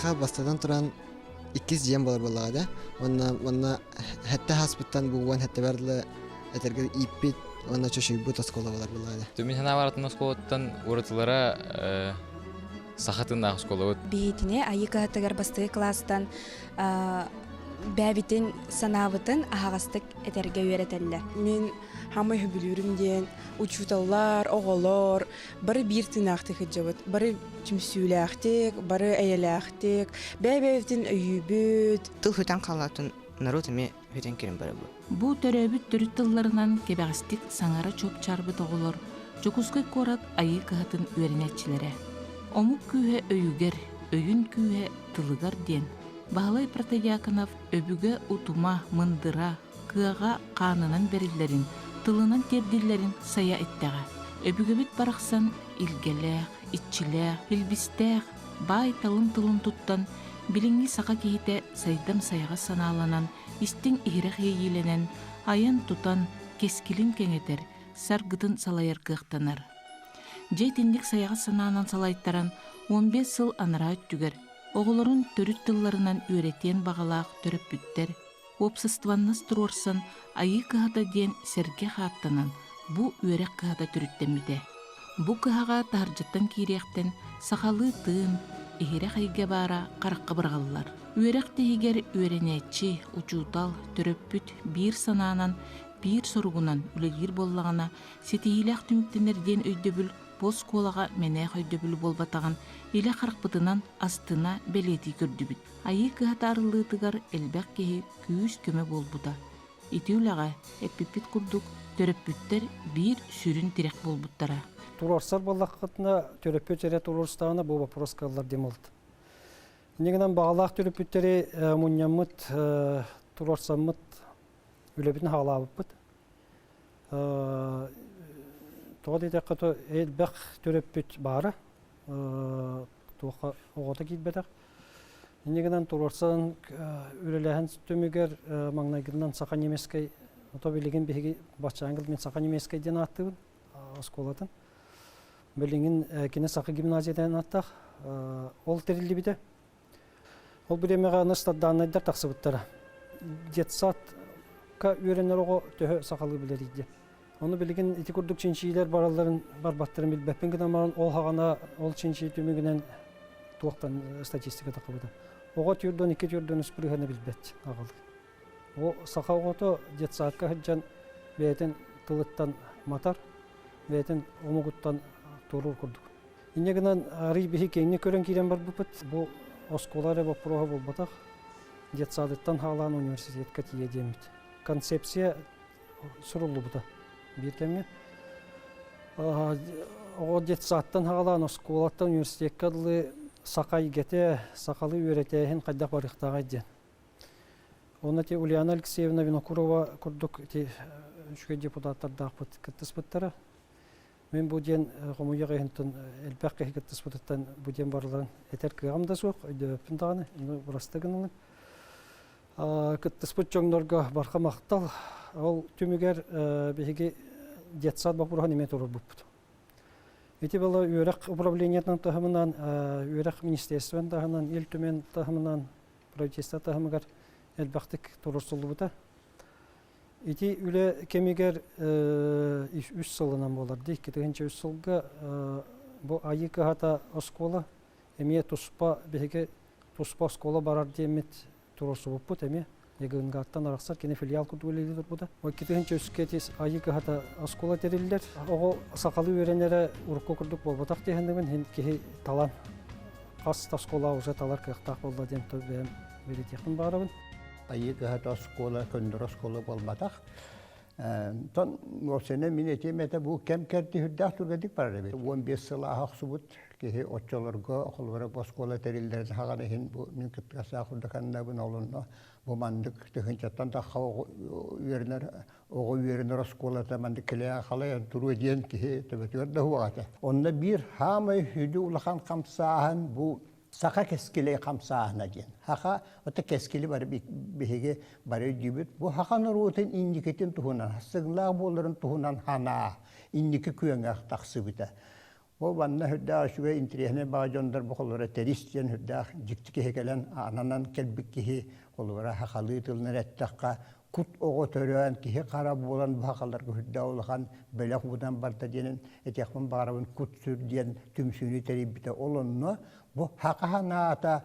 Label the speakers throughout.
Speaker 1: Ха бастадан туран иккис жем болар боллада. Онна хәтта хаспыттан буган хәтта барлы әтергә иппит, онна чөшүбү тоскола болар боллада.
Speaker 2: Төмин хана баратын осколоттан урытылара сахатында осколот.
Speaker 3: Бейтине айыка тагар басты класстан бәбитин санавытын ахагастык этәргә өйрәтәлләр.
Speaker 4: Мен хамы хүбүлүрүм ден учуталлар, оголор, бары бир тынактык жабыт, бары чүмсүләктек, бары әйләктек, бәбәвтин өйүбүт.
Speaker 5: Тыл хүтән калатын народ эме хүтән кирен бары бу.
Speaker 6: Бу төрөбүт төрүттылларынан кебәгистик саңара чоп чарбы тоголор. Жокускай корат айы кыһатын үөренетчилере. Омук күйе өйүгер, өйүн күйе тылыгар ден. Баалай Протодиаконов өбүгө утума, мындыра, кыага канынан бериллерин, тылынан тердиллерин сая эттега. Өбүгө бит бараксан илгелех, итчилех, илбистех, бай талын туттан, билинги сака кихите сайдам саяга санааланан, истин ихирек ейиленен, аян тутан, кескилин кеңетер, саргытын салайыр кыhtанар. Жейтиндик саяга санаанан салайттаран 15 сыл анара өттүгер. Оғыларын төрүт тылларынан үйретен бағалақ төрөппүттер, опсыстваннас турорсан айы кыһата ден серге хаттанан бу үйрек кыһата төрүттеммите. Бу кыһага таржыттан кириектен сахалы тыын, ихирек айге бара қараққа быргаллар. Үйрек тегер үйренетчи, учутал, төрөппүт бир санаанан, бир соругунан үлелир боллагана, сетиилек түмүктенерден өйдөбүл бос колага мене хөйдөбүл болбатаган иле харакпытынан астына белети көрдүбүт. Айы кыһата арылыытыгар элбек кеһи күүс көмө болбута. Итүүлага эппипит курдук төрөппүттер бир сүрүн тирек болбуттара.
Speaker 7: Турорсар баллакытына төрөппүт эре турорстагына бу вопроскалар демалды. Негенен багалак төрөппүттери муньямыт турорсамыт үлебитин халабыппыт. Тоғады етеққаты әлбәқ төрөппүт бары, туаққа оғыта кетбедіқ. Енегінен тұрорсан үлеләхін төмігер маңнайгынан сақан емескай, ота білеген бейге бачаңғыл мен сақан емескай ден аттығын, осколатын. Білеген кені сақы гимназиядан аттақ, ол терілі біді. Ол біремеға ныстадданайдар тақсы бұттара. Детсатқа үйренер оғы төхі сақалы білер еді. Onu bilgin iti kurduk çinçiler baraların barbattırın bilbepin giden maran ol hagana ol çinçi tümügünen tuğaktan statistika takıbıda. Oğa tüyordun iki tüyordun üspürüğüne bilbet ağalı. O saka oğutu jet saatka hıccan beyten tılıttan matar, beyten omuguttan torur kurduk. Yine giden arı bihi keyni kören kiren bar bupet. Bu oskolara bu proha bulbatak jet saadetten halan üniversitet katiye demit. Konsepsiya soruldu bu da. Bir kemge. O детсаттан хагалан осколаттан университетке дылы сакай гете, сакалы үйретеһин кайдак барыктага ден. Оны те Ульяна Алексеевна Винокурова курдук те үшкө депутаттар дагы кыттыспыттара. Мен бу ден гомуяга хентен элбек кыттыспыттан бу ден барларын этер кыгамда сок, өйдөпүн дагы, бурастыгынын. Кыттыспыт жоңдорго барка мактал. Ол түмүгер беге детсад бапурхан эме турur буппут. Эти бала үйрек управлениятынан тахымынан, үйрек министерствен тахынан, ел түмен тахымынан, правительство тахымыгар элбактык турурсулу бута. Эти үле кемигер 3 сылынан болар. Дейки 3 сылга бу айы кыһата оскола эме туспа беге туспа оскола барар демет турурсу буппут эме. Егіңгаттан арақсар кені филиал күрдігілері бұда. Ой кетігін чөскетес айы кіғата аскола терелілер. Оғы сақалы өренері ұрыққа күрдік болбатақ дегендігін кеге талан қас аскола уже талар кіқтақ болды ден төбем беретектің бағырабын.
Speaker 8: Айы кіғата аскола, көндір аскола болбатақ. Тон осыны мен етемеді бұл кәм кәрді хүрдәқ түргедік бар әбет. 15 сыл ағақ сұбыт кеге отчаларға қолбара аскола терелілерді хағаны хен мен күттіғаса құрдықанына бұн олынна. Bu mandık tıhınçattan da oğu üyeriner askolata mandık keleye kalaya duru ediyen ki tebetüver de huvaate. Onda bir hamay hüdü ulakan kamsaahan bu saka keskili kamsaahana diyen. Haka ota keskili bari bihege bari cibit. Bu hakan rutin indiketin tuhunan, hasıgla bolların tuhunan hana, indiki küyengak taksı bita. Ол ванна хүдда ашуга интерехне бажондар бохолора теристен хүдда жиктики хекелен ананан келбик кихи олора хахалы тылнар эттакка кут ого төрөөн кихи кара болан бахалар хүдда улахан белек будан барта денен этехман барабын кут сүр диен түмсүнү терибите олонно бу хаканата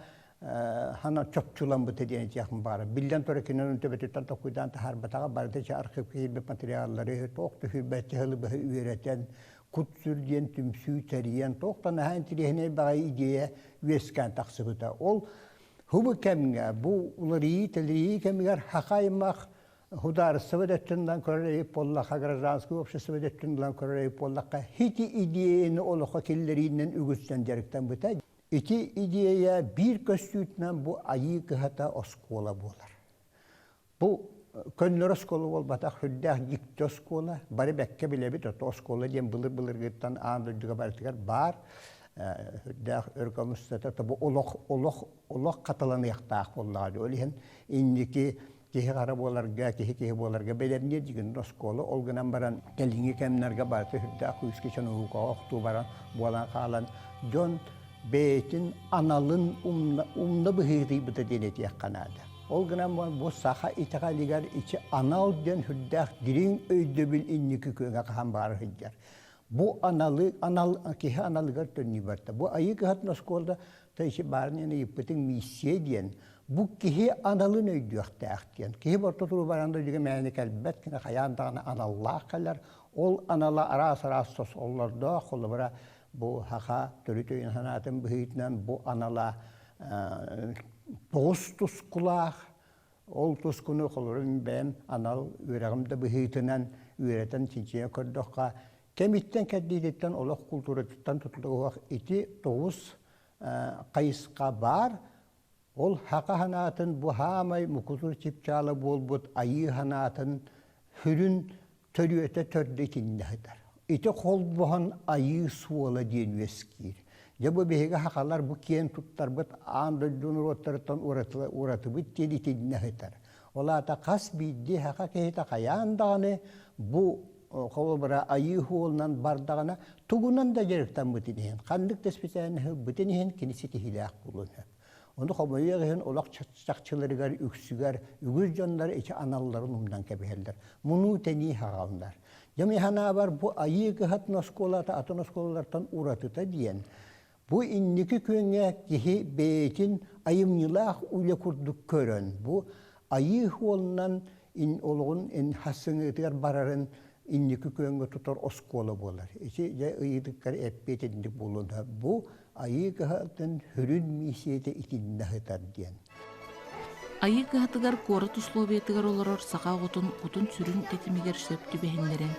Speaker 8: хана чопчулан бу теден этехман бара билден төрекинен төбөтөтөн токуйдан тахар батага барды архив кийби материаллары токту хүбөтө хылы үйрөтен кут сүрден түмсүү териян тоқтан ахан тирехне багай идея үескан тақсыбыта. Ол хубы кәмге, бұл уларии, телерии кәмгер хақаймақ хударысыбыдеттіндан көререйіп боллаққа, гражданский обществыдеттіндан көререйіп боллаққа, хити идеяны олыққа келлерінен үгістен дәріктен бұта. Ити идея бір көстүйтінен бұл айы кығата оскола болар. Бұл көннөр оскола бол батақ хүддәқ жикті оскола, бары бәкке білебет, оскола ден бұлыр гыттан аңдырдыға бартығар бар, хүддәқ өркомыстата, бұл олық қаталаны яқтақ боллағады. Олеген индеки кехи қара боларға, кехи боларға бәлеріне деген оскола, олғынан баран кәліңі кәмінарға барды хүддәқ үйіске чаны ұға оқту баран, болан қалан, жон бәйтін аналын умна бұхиғды бұта денеті яққанады. Олғынан бұл саха итағалигар içi anal den hüddәқ дирин өйдөбіл иннекі көңі қаған бары hüddәр. Бұл кехі аналығар төнні барда. Бұл айы кығатын осколда тайшы барын ені еппетін миссия ден. Бұл кехі аналын өйдөқтәқ ден. Кехі барда тұру баранда жүге мәні кәлбәт кіне қаяндағына аналлақ қалар. Ол анала арас сос оларда қолы бара бұл хақа түрі түйін ханатын бұхитінен бұл анала тоғыз тұскулақ, ол тұскуны қолырын бәм анал үйрағымда бұхитінен үйретен чинчия көрдіққа. Кәмиттен кәддейдеттен олық культураттан тұтылығық ити тоғыз қайысқа бар, ол хақа ханатын бұ хамай мұқызыр чипчалы бол бұд айы ханатын хүрін төрі өте төрді кенді хатар. Ити қол бұған айы суола ден өскер. Жабы бейге хақалар бұ кен тұттар бұд аңдырдың роттарыттан ұратı бұд теді тедіне хайтар. Олата қас бейді хақа кейті қаяндағаны бұ қолы бұра айы хуолынан бардағына тұғынан да жеріктен бұтынehen. Қандық теспесәні бұтынehen кенесі кехіліғ бұлын. Onu xomuyağın olaq çaqçılarıgar, üksügar, ügüz canlar içi analların umdan kebeheller. Munu teni hağanlar. Jamihana var bu ayı kıhat naskolata, atı naskolalardan uratıta diyen. Bu inniki köyüne kihi beytin ayımnılaq ule kurduk körön. Bu ayı olunan oluğun en hasını tıgar bararın inniki köyüne tutar oskola bolar. İçi ya ıyıdıkkar eppet edindik bulunda. Bu ayı kıhatın hürün misiyete itinde hıtar diyen.
Speaker 6: Ayı kıhatıgar korat usloviyetigar oloror sağa kutun sürün tetimiger söptü behenlerin.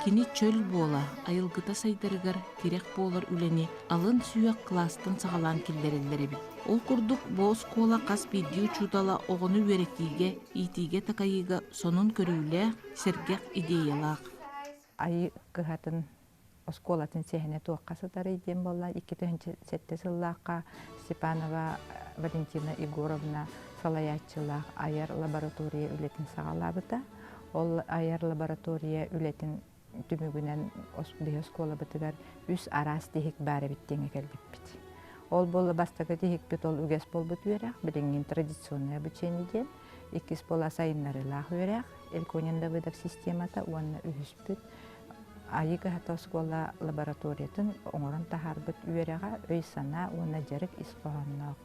Speaker 6: Kini çöl bola, ayılgıta saydarıgar kirek bolar üleni alın süyak klastın sağalan killerillere bit. Ol kurduk boz kola kas biddiği çudala oğunu verektiğe, itiğe takayıga sonun körüyle sergek ideyalaq.
Speaker 9: Ayı kıhatın oskolatın sehine tuaqqasıdar idem bolla 2007 yıllarqa Stepanova Valentina Igorovna salayatçılaq ayar laboratoriya ületin sağalabıta. Ol ayar laboratoriya ületin tümügünen oskola bıtıgar üs aras dehik bari bittenge kelbit. Ol bolla bastaga dehik bit ol üges bol bit veraq, bilengin tradisyonel biçeniden, ikis bolla sayınları laq veraq, elkonenda vıdav sistemata uanna ühüspüt. Ayı kıhata oskola laboratoriyatın oңорон taharbıt üyereğa öy sana uanna jarık ispahanna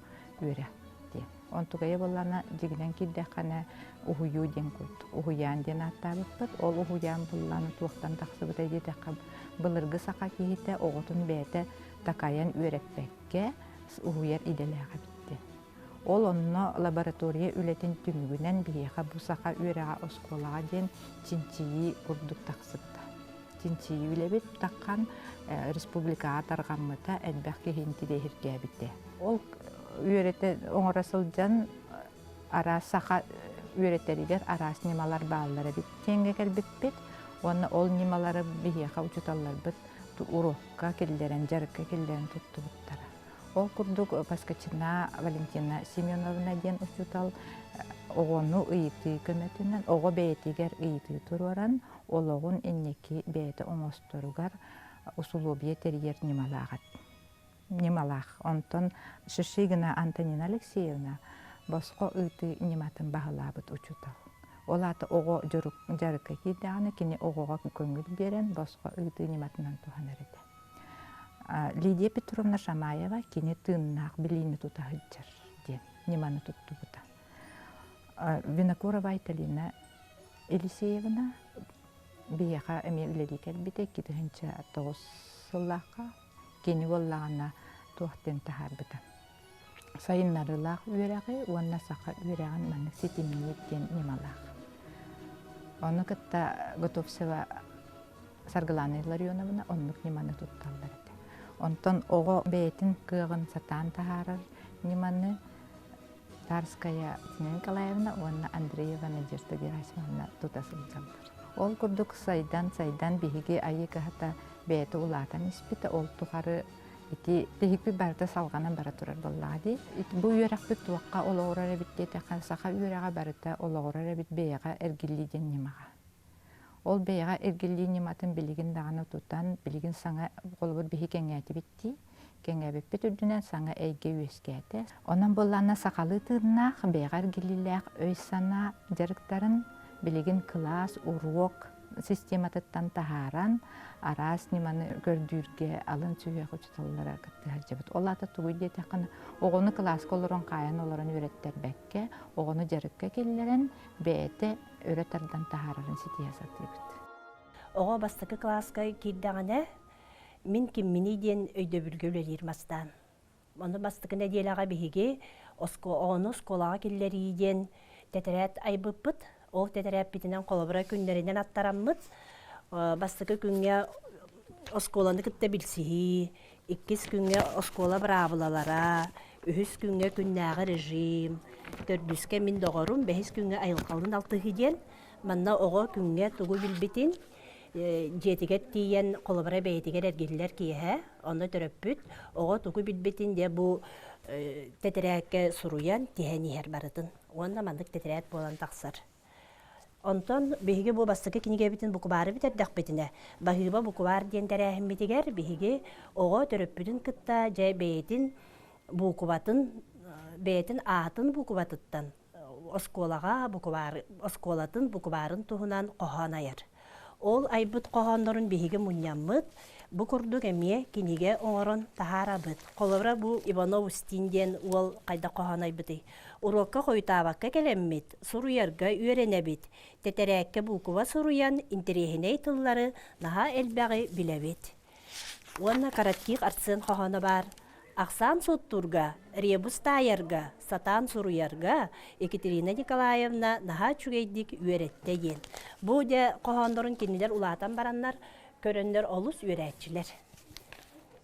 Speaker 9: üyereq diye. Ontugaya bollana jiginen kiddekana uhuyu den kut. Uhuyan den attabıt, ol uhuyan bollana tuğtan taqsıbıta jedekab bılırgı saqa kihite oğutun bete takayan üyerekbekke uhuyar ideleğa bitti. Ol onno laboratoriya ületin tümügünen biheqa bu saqa üyereğa oskolağa den çinçiyi urduk taqsıbıta. Çinçiyi ülebit takkan respublikağa tarğanmıta elbək kehinti dehirkeğe bitti. Ol üyerete oңorasılcan aras saqa üyereteriger aras nimalar bağlıları bit. Tengekel bitbit, onna ol nimaları biheqa uçutallar bit. Urokka kelleren, jarıkka kelleren tuttu bittara. Ol kurduk paskaçına Valentina Semyonovna den uçutal oğunu ıyıtı kömetünden, oğu beyetiger ıyıtı turuaran, oloğun enneki beyti oңostorugar условие терьер немалах. Онтон шишигина Антонина Алексеевна боско ыты нематын бағалабыт учутал. Олаты оғы жарыққа кейдіғаны кені оғыға көңіл берен боско ыты нематынан туған әреді. Лидия Петровна Шамаева кені тыннақ білейні тута хүджар ден, неманы тұтты бұта. Винокурова Айталина Елисеевна бияға әме үлелі кәлбіте кетігінші 9 сыллаққа кені олағына туақтен тахар бұта. Сайыннарылақ үйерәғі, уанна сақа үйерәғін мәнік сетемейеттен немалақ. Оны кітта Готовсева Саргыланы Ларионовна оннық неманы тұтталдар еді. Онтон оғы бәйтін күйіғін сатан тахарыр неманы Тарская Тина Николаевна, уанна Андреева Надежда Герасимовна тұтасыл жалдар. Ол күрдік сайдан бігіге айы кіғата бәйті ұлатан іспіті ол тұғары ити тегипи барда салганан бара турар боллади. Бу үйрәк бит туакка олоғырар битте тәқан сақа үйрәға барыта олоғырар бит бейға әргіллиден немаға. Ол бейға әргілли нематын білігін дағаны тұтан, білігін саңа қолбыр бігі кәңәті бітті. Кәңәбіп бит үрдінен саңа әйге өскәті. Онан боллана сақалы тырнақ бейға әргіллиләқ өй сана жарықтарын білігін класс, урок, систематыттан тахаран, арас неманы көрдүрге алын сүйе құчталылара кіттігер жабыт. Олата тугуйде тақын оғыны класс колырын қайын оларын өреттер бәкке, оғыны жарыққа келілерін бәйті өреттардан тахарарын сетиясаты бит.
Speaker 10: Оға бастықы класска кейддағана мен кемминейден өйді бүлгеулер ермастан. Оны бастықына делаға бігеге оғыны сколаға келілерейден тәтірәт айбыппыт, ол тәтірәп бітінен қолыбыра күнлерінен аттараммыт. Бастықы күнге осколаны кітті білсігі, 2 күнге оскола бравылалара, 3 күнге күннәғі режим, 4 мен доғырым, 5 күнге айылқалын алтығы ден, манна оғы күнге тұғы білбетін, жетігет дейін қолыбыра бәйтігер әргелілер кейі, оны түріппіт, оғы тұғы білбетін де бұл тәтірәкке сұруян тейәні әр барытын. Онда мандық тәтірәт болан тақсыр. Онтон беһиге бу бастыкы киниге битин букубары битер дак битине. Бахиба букубар диен тәрәһим битигер беһиге ого төрөппүдүн кытта жай бейтин букубатын бейтин атын букубатыттан осколага букубар осколатын букубарын туһунан коханайыр. Ол айбыт кохандарын беһиге муньяммыт бу курдук эмие киниге оңорон тахарабыт. Колобра бу Иванов стинден ол кайда коханай бити. Урокка хойтабакка келеммит, суруярга үйренебит. Тетерәкке букуба суруян интерехиней тыллары наха элбәғи билебит. Уанна караттик артсын хохана бар. Ақсан соттурга, ребус тайырга, сатан суруярга Екатерина Николаевна наха чүгейдик үйретте ен. Бу де кохандырын кенелер улатан бараннар, көрөннөр олус үйретчилер.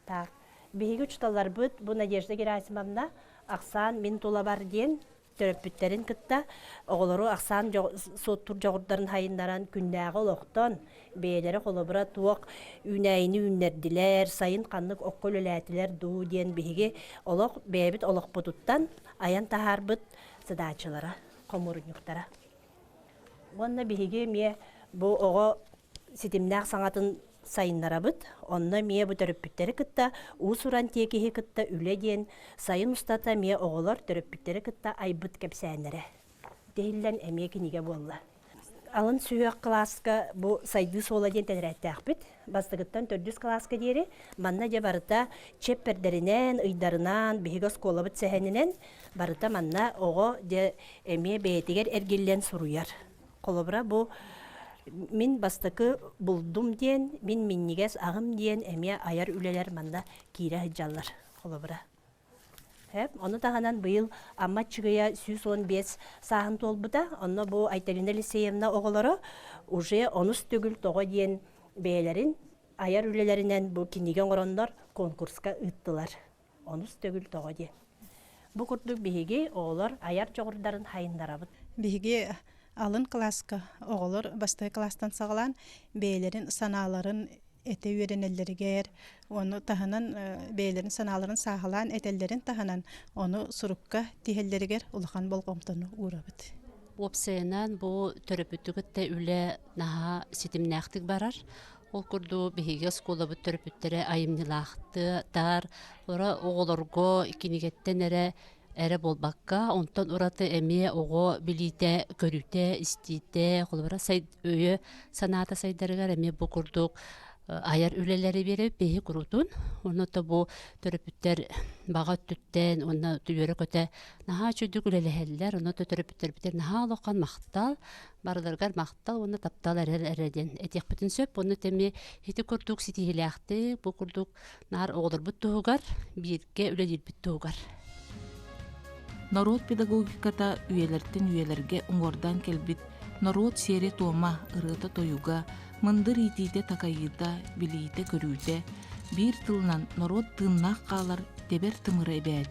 Speaker 10: Так, биһиги учталар бут, бу Надежда Герасимовна Ақсан мен тола бар ден, төрөппүттерин кытта, оғылыру Ақсан соттур жоғырдарын хайындаран күннәғі олықтан, бейлері қолыбыра туақ үнәйіні үннерділер, сайын қанлық оққол өләтілер ду ден биһиги олық бейбіт олық бұтыттан аян тахар бұт сыдачылара, қомырынюқтара. Онна биһиги ме бұ оғы сетімнәқ саңатын сайыннара бұт, онна ме бұ төрөппүттері кытта, уусуран текеһи кытта үледен, сайын ұстата ме оғылар төрөппүттері кытта айбыт кәпсәнері. Дәйілден әме кенеге болла. Алын сүйек класска бұ сайды сола ден тәнірәттәқ біт, бастығыттан 400 класска дері, манна де барыта чеппердерінен, ұйдарынан, бігігі скола бұт сәхенінен, барыта манна оғы де әме бәйтігер әргеллен сұруяр. Қолыбыра бұ Мин бастықы бұлдым ден, мин миннигес ағым ден әме аяр үлелер манда кейре хыджалар қолыбыра. Оны тағанан бұйыл аммат чүгія 115 сағын толбыда, оны бұл Айталина Алексеевна оғылары уже 10 төгіл тоғы ден бәйлерін аяр үлелерінен бұл кенеген ғырондар конкурска ұттылар. 10 төгіл тоғы ден. Бұл күрдік бейге оғылар аяр жоғырдарын хайындарабыд.
Speaker 11: Бейге алын класска оғылыр бастай класстан сағылан бейлерін саналарын әте үйренелерігер, оны тағынан бейлерін саналарын сағылан әтелерін тағынан оны сұрыққа тихеллерігер ұлыған болғымтыны ұрабыд.
Speaker 12: Опсайынан бұл төрөпүттігітті үлі наға сетімнәқтік барар. Ол күрді беге скола бүттірі айымнылақты тар, ора оғылырго кинигеттен әрі болбаққа, онтан ұраты әме оғы білейте, көріте, істейте, қолыбыра өйі саната сайдарығар әме бұл күрдік аяр үлелері беріп бейі күрутун. Оны да бұл төріпіттер баға түттен, оны түйері көте наға чөйдік үлелі оны да төріпіттер наға алуқан мақтал, бардырғар мақтал, оны таптал әрәден. Әтек бүтін сөп, оны тәме хеті күрдік сетігілі бұл күрдік нар оғылыр бұт тұғығар, бейірге үлелер бұт тұғығар.
Speaker 6: Народ педагогиката үйелерге ұңғордан келбит, народ сере тома ырыта тойуга, мындыр итейте такайыда, билейте көрүйте, бир тылынан народ тыннақ қалар тебер тымыры бәд.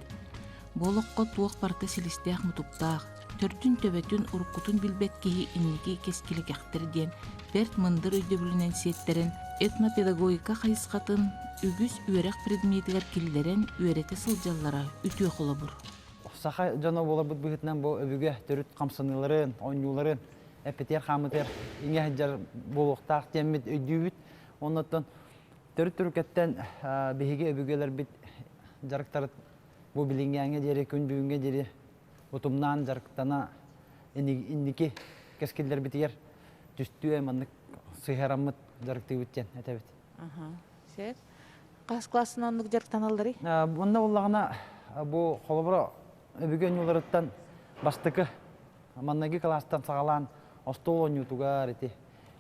Speaker 6: Болыққа туақ барты селістеақ мұтуптақ, төрдін төбетін ұрқутын білбет кейі иннеки кескілік әқтерден, берт мындыр өйді бүлінен сеттерін, этнопедагогика қайысқатын, үгіз үйерек предметігер келдерін үйереті сылжаллара үтіе қолы бұр.
Speaker 13: Саха жана болар бут быгытнан бу өбүгө төрүт камсыныларын, ойнуларын, эпетер хамытер, иңе хаджар болуктак темит өйдүбүт. Оннотон төрүт түркеттен беге өбүгөлөр бит жарыктар бу билингенге дере күн бүгүнгө дере утумнан жарыктана индики кескилдер битер түстүе мандык сыйхарамыт жарыкты бүттен этебит.
Speaker 14: Сет. Кас классынан жарыктаналдары?
Speaker 13: Бунда боллагана бу холобро Өбіген оларыттан бастықы маннаги класстан сағалан остол ойнутугар еті.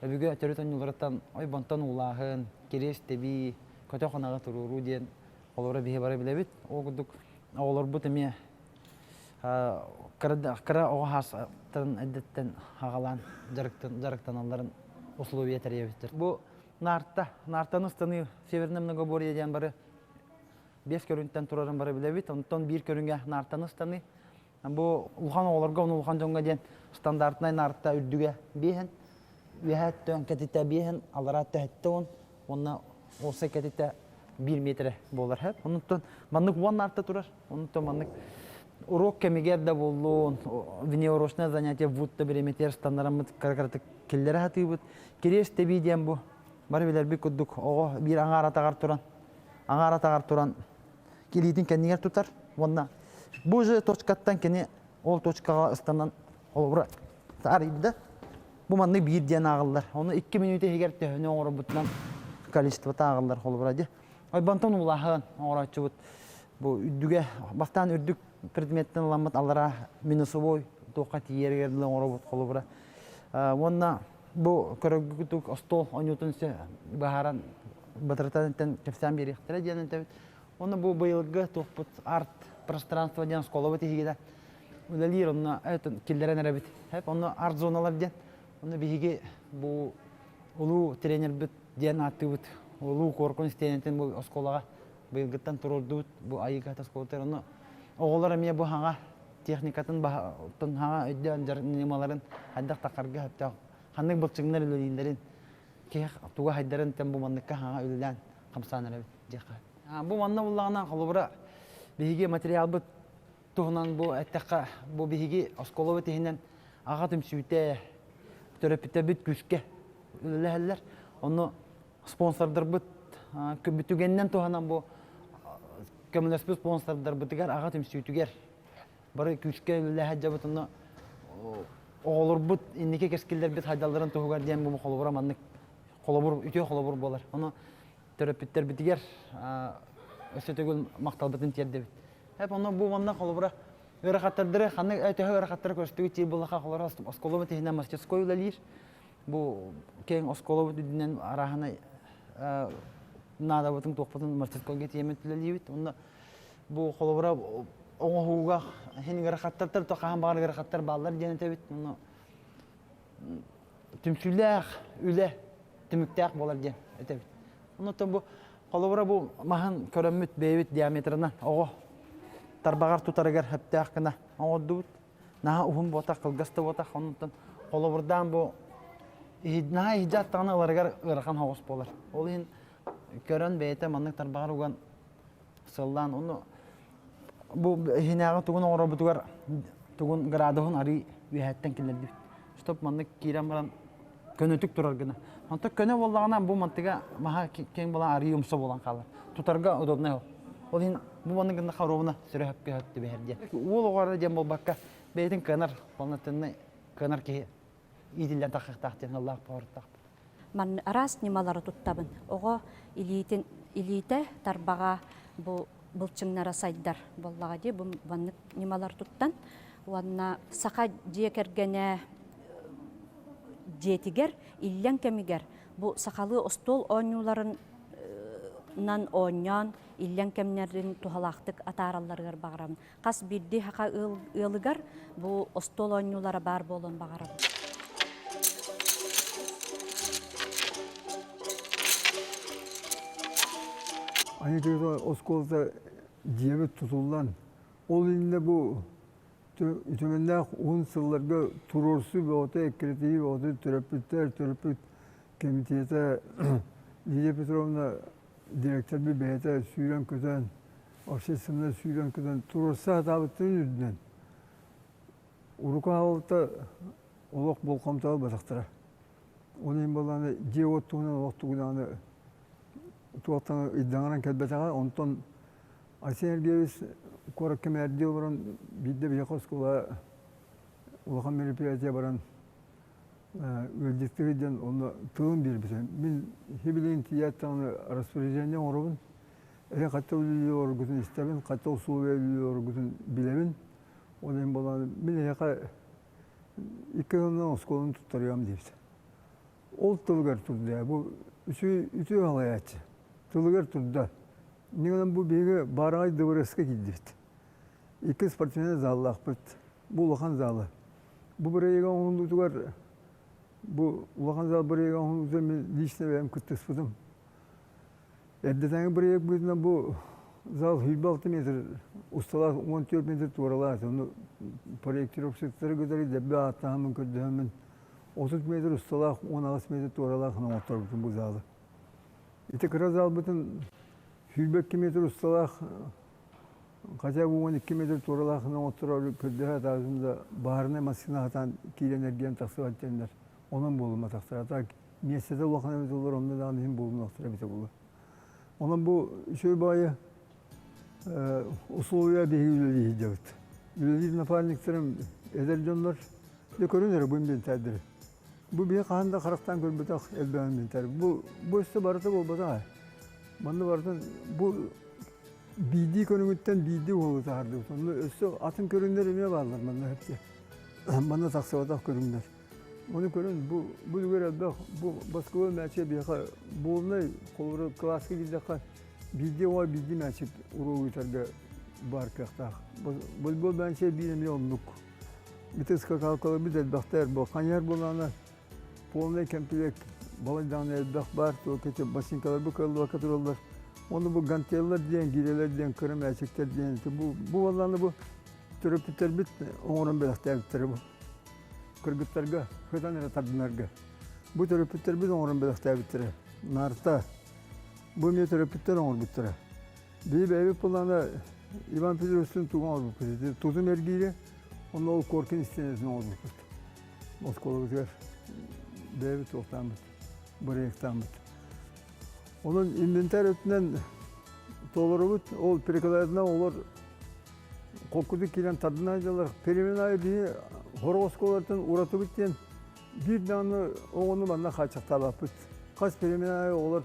Speaker 13: Өбіге төретін оларыттан ойбантан улағын, керес теби, көте қонаға тұруру ден олары бейе бары білебет. Оғыдық олар бұт әме қыра оғастарын әдеттен ағалан жарықтан аларын условия тәребеттір. Бұл нартан ұстаны северный многоборье ден бары 5 көрінттен тұрарын бары білебет, онтон 1 көрінге нартан ұстаны. Бұл ұлған оларға, оны ұлған жоңға ден стандартынай нарта үрдіге бейін, өйәттен кәтетті бейін, аларатты әтті он, онына олса кәтетті 1 метрі болар әп. Онтон маннық уан нарта тұрар, онтон маннық урок кәмегер да болуын, венеурочное занятие вудты береметер стандарымыз қарқарты келдері хаты бұд. Керес тәбей ден бұл, бары білер бі күддік, оғы бір аңар атағар тұран, келейтін кәнегер тұтар, онна бұл жы точкаттан кәне ол точкаға ұстанан ол бұра тарайды. Бұл манны бір ден ағылдар. Оны 2 минуты егер тәхіне оңыры бұтынан количествота ағылдар ол бұра де. Ойбантан ұлағын оңыра чы бұт. Бұл үддіге, бастан үрдік предметтен ұламыт алара минусовой тоқа тиергерді оңыра бұт ол бұра. Онна бұл көрігітік остол ойнутынсы бағаран батыртанеттен кепсен беректері ден әнтәбет. Оны бұл бұйылғы тоқпыт арт пространство ден скола бұт егеде. Үлелер оны келдерен әрәбет. Оны арт зоналар ден. Оны бейге бұл ұлу тренер бұт ден атты бұт. Ұлу қорқын істенетін бұл сколаға бұйылғыттан тұрорды бұт. Бұл айығаты сколатар. Оны оғылар әме бұл хаңа техникатын хаңа өйден жарнемаларын әддақ тақарға әпті. Ханның бұлчыңнар үлелейіндерін туға хайдарын тән бұл маңныққа хаңа үлелен қамсан әрәбет. Бұл манна болағынан қолыбыра бейге материал бұт тұғынан бұл әттіққа бұл бейге осколы бұт ехінен аға түмсүйте төрепіте бүт күшке үлеләлер. Оны спонсордар бұт бүтігеннен тұғынан бұл көмілеспі спонсордар бұтығар аға түмсүйтігер. Бары күшке үлеләхәт жабыт оны оғылыр бұт, иннеке кескелдер бүт хайдалдарын тұғығар дейін бұл қолыбыра маннық үтеу қолыбыр болар. Оны төрепіттер бітігер өсетігіл мақтал бітін терді біт. Оны бұл манна қолыбыра өріқаттардыры, қаны өтіғі өріқаттары көрістігі тей бұлыға қолыра осколы бұт ехінен мастерской үләлейір. Бұл кейін осколы бұт үдінен арағына нада бұтын тоқпытын мастерскойге тейемет үләлейбіт. Бұл қолыбыра оңығуға хенің өріқаттар тоқаған бағар өріқаттар балалар ден өтебіт. Түмсүләқ, үлі, түміктәқ болар ден өтебіт. Онытын бұл қолыбыра бұл маған көрімміт бейбіт диаметрынан оғы тарбағар тұтарығар әптәқ кіна оңырды бұд. Наға ұғым ботақ, қылғасты ботақ. Онытын қолыбырдан бұл наға ежаттағына ұларығар ұраған хоғыс болар. Ол ең көрін бейті маңның тарбағар ұған сылдан. Бұл хинағы тұғын оңыра бұтығар тұғын градығын арый үйәттен келерді. Стоп маңның кейрен баран Көнөтүк турар гына. Онта көнө боллаганан бу мантыга маха кең болан ары юмса болан калар. Тутарга удобно. Ол ин бу манын гына харобуна сүрөп көтү берди. Ол огара дем болбакка бейтин канар полнотенный канар ки идиллен тахтахтен Аллах портак.
Speaker 15: Ман раз немалары туттабын. Ого илите тарбага бу булчыңнара сайдар боллага де бу баннык немалар туттан. Уанна сака жекергене жетигер, иллен кемигер. Бу сакалы остол ойнуларын нан ойнян, иллен кемнерин тухалактык атаралларгар багарам. Кас бирди хака ылыгар, бу остол ойнулара бар болон багарам.
Speaker 16: Aynı Oskol'da diyabet tutuldan, ol elinde bu tümende 10 yıllarga turorsu ve oda ekretiği ve oda terapit komitete Lidia Petrovna direktör bir beyete süren köten, aşesinde süren köten turorsa hatabetten yüzünden. Uruka havatta olak bol kamtağı bataktıra. Onun balanı diyot tuğunan olak tuğunanı tuğattan iddianan kelbetağı ondan Aysen Ergeviz korak kemerdi olan bir de bir koskola ulakan meripiyatya baran öldüklerden onu tığın bir bize. Min hibilin tiyattanı rasporajenden orabın katta uluyor gudun istabın, katta usul veriyor gudun bilemin. Onun balan min yaka iki yıldan oskolunu tuttarıyorum deyip. Ol tılgar tutdu ya. Bu ütü halayatçı. Tılgar tutdu. Niye bu bir baraj dıvırıska gitti. İki sportmene zallı akbet. Bu ulakan zallı. Bu buraya onun tutar. Bu ulakan zallı buraya onun tutar. Ben lişne benim kıttıspıdım. Erdeten buraya bu bu zal 26 metre ustalar 14 metre tuğralar. Onu projektör opsiyonları kadar debbe atağımın kötüğümün 30 metre ustalar 16 metre tuğralar kanı oturdum bu zalı. İşte kıra zal bütün 102 metre ustalar kaça bu 12 metre tuğralar kanı oturuyor kötüğü tarzında baharına masina hatan kiyle enerjiyen taksir ettiler. Onun bulunma taksir hatta miyesete ulakan evet olur ondan da anlayın bulunma taksir bite bulur. Onun bu şöyle bayi usulüye bir hüyleliği hicavut. Hüyleliği nafarniklerim edercanlar de körünler bu imdenterdiri. Bu bir kahanda karaktan görmedik elbette imdenteri. Bu üstü barıta olmadı. Bana barıtan bu bildiği konumütten bildiği oldu hardı. Onun üstü atın körünler emine bağlılar bana hepsi. Bana taksavatak körünler. Onu görün bu elbette bu baskılı meçe bir bu ne kolları klasik gidecek. Bildiği var bildiği meçe uğru yutarga var kakta. Bu ben şey 1 milyonluk. Bir tıska kalkalı bir de bakter bu kanyar bulana polne kempilek balıdan elbette var o kötü basinkalar bu kalı vakit olurlar. Onu bu ganteller diyen gireler diyen kırım erkekler diyen bu vallahi bu terapitler bit onun belakter bu. Kırgıtlarga, hıdanlara tadınlarga. Bu terapitler biz onun belakter bitire. Narta. Bu mi terapitler onun bitire. Bir evi kullanı İvan Pedros'un tuğun olur bu. Tuzun ergiyle onun o korkun istenesine olur bu. Moskova biter. Bir evi tuğtan bit. Buraya ektan bit. Onun inventer ötünden doğru bit. O perikalarından olur. Kokudu kilen tadına acılar. Perimenayı bir horoskolardan uğratı bitten bir tane onu bana kaçak talap bit. Kaç perimenayı olur.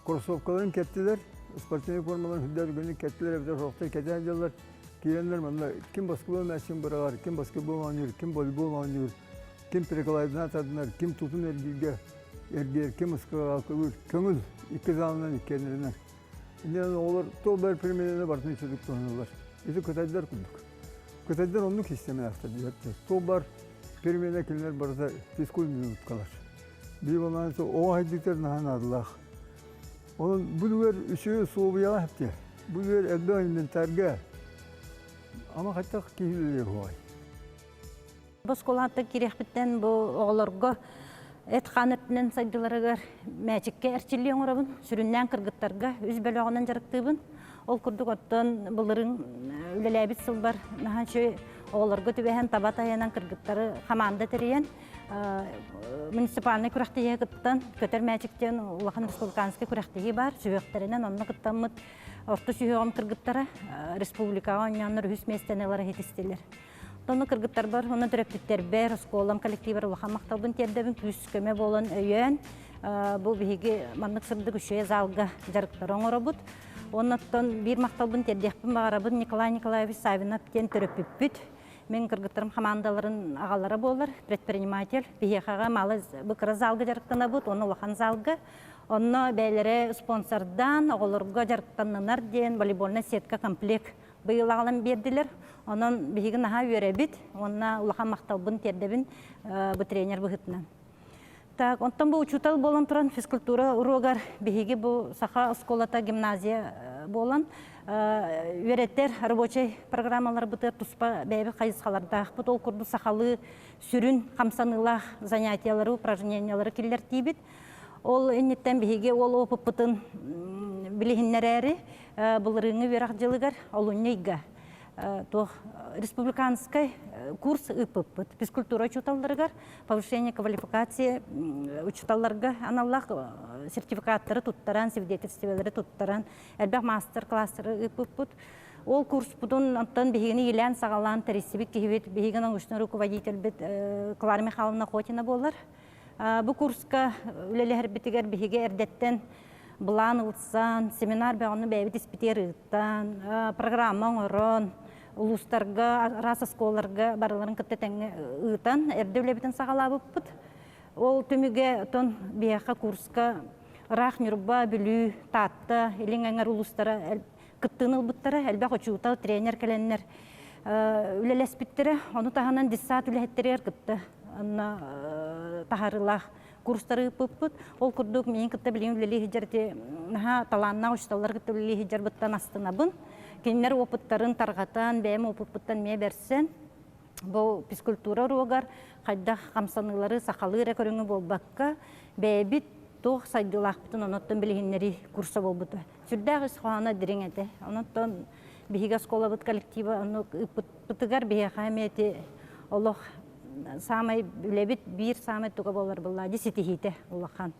Speaker 16: Krosovkaların kettiler. Sportini formaların hüddar günlük kettiler. Evde rokta keten acılar. Kilenler bana kim basketbol meşin bırakır, kim basketbol oynuyor, kim voleybol oynuyor, kim perikalardan tadınlar, kim tutun ergiyer, kim ıskıra kalkılır. Kömül iki zanından iki kendilerinden. Şimdi olur, toğlar perimenayı bartını çocuk tanıyorlar. Bizi kötüler kurduk. Kötüler onluk istemeye aktardı. Toğlar perimenayı kimler barıda fiskul minut kalır. Bir olan o haydikler nahan adılar. Onun bu duvar üşüğü soğuğu yalan hepti. Bu duvar elde oyundan terge. Ama hatta kihiliyor huay.
Speaker 10: Boskolanta kirek bitten bu oğlarga et kanıtının saydılarıgar mäçikke erçilliğin orabın. Süründen kırgıtlarga üz bölüğünden jarıktığın. Ol kurduk ottan bulların ülelebit sılbar. Nahan şöyle Оларга түбәһен табат аянан кыргыттары команда терен муниципальный күрәхтәге кыттан көтер мәчиктен Улахан республиканский күрәхтәге бар. Сүбәктереннән онны кыттамыт орта сүйөгом кыргыттары республикага оннаннар үс местенеләре хитистелер. Тоны кыргыттар бар, оны төрөптүттер бер школам коллективы Улахан мактабын тердебин күс көмө болон өйөн. Бу биги маннык сырды күшө залга жарыктар оңоробут. Оннан бир мактабын тердекпин багарабын Николай Николаевич Савинов тен төрөппүт. Мен кыргыттарым командаларын агалары болар, предприниматель. Бихега малы быкыры залга жарыктанабыт, оны Улахан залга. Онно бәйләре спонсордан оголорга жарыктаннар ден волейбольный сетка комплект быйыл алам бердилер. Онон биги наха үйрәбит, онна Улахан мактабын тердебин бу тренер быгытнан. Так, онтан бу учутал болан туран физкультура урогар биги бу саха школата гимназия болан үйрәттер рабочий программалар бытыр туспа бәйбе кайыскаларда бу ол курду сахалы сүрүн камсанылах занятиялары упражнениялары киллер тибит. Ол иннеттен биги ол опыпытын билихиннәре булырыңы верах жылыгар олуннейга то республиканский курс ИПП, физкультура учуталларыгар, повышение квалификации учуталларга аналлах сертификаттары туттаран, свидетельствелері туттаран, әлбәк мастер-класстары ИПП. Ол курс будун антан бигини илән сагалан тарисибик кибет бигин аңышны руководитель бит Клара Михайловна Хотина болар. Бу курска үлеләр битигәр биге эрдеттен Блан улсан, семинар бәгәнне бәйбит испитерыттан, программа орон, улустарга, раса сколарга барларын кыттетәңе ыйтан, эрдәүле битен сагалабыппыт. Ол төмүгә тон бияка курска рах нюрба билүү татта, илиңәңәр улустара кыттыныл буттара, әлбәк очута тренер келеннер. Үлеләс биттере, аны таһанан диссат үләһеттерер кытты. Анна тахарылах курстары пыппыт, ол курдук мен кытта билим үлеле хиҗәрте, наһа таланна ушталар кытта үлеле хиҗәр буттан астынабын. Киннер опыттарын таргатан, бәм опыттан ме берсен. Бу физкультура рогар, кайда камсанылары сакалы рекорыңы болбакка, бәбит тох сайдылах бутун оноттон билихиннери курса болбута. Сүрдәгы схана дириңете. Оноттон биһига школа бут коллектива, аны пытыгар биһа хамети Аллах самай билебит бир самай туга болар булла дисетихите Улахан.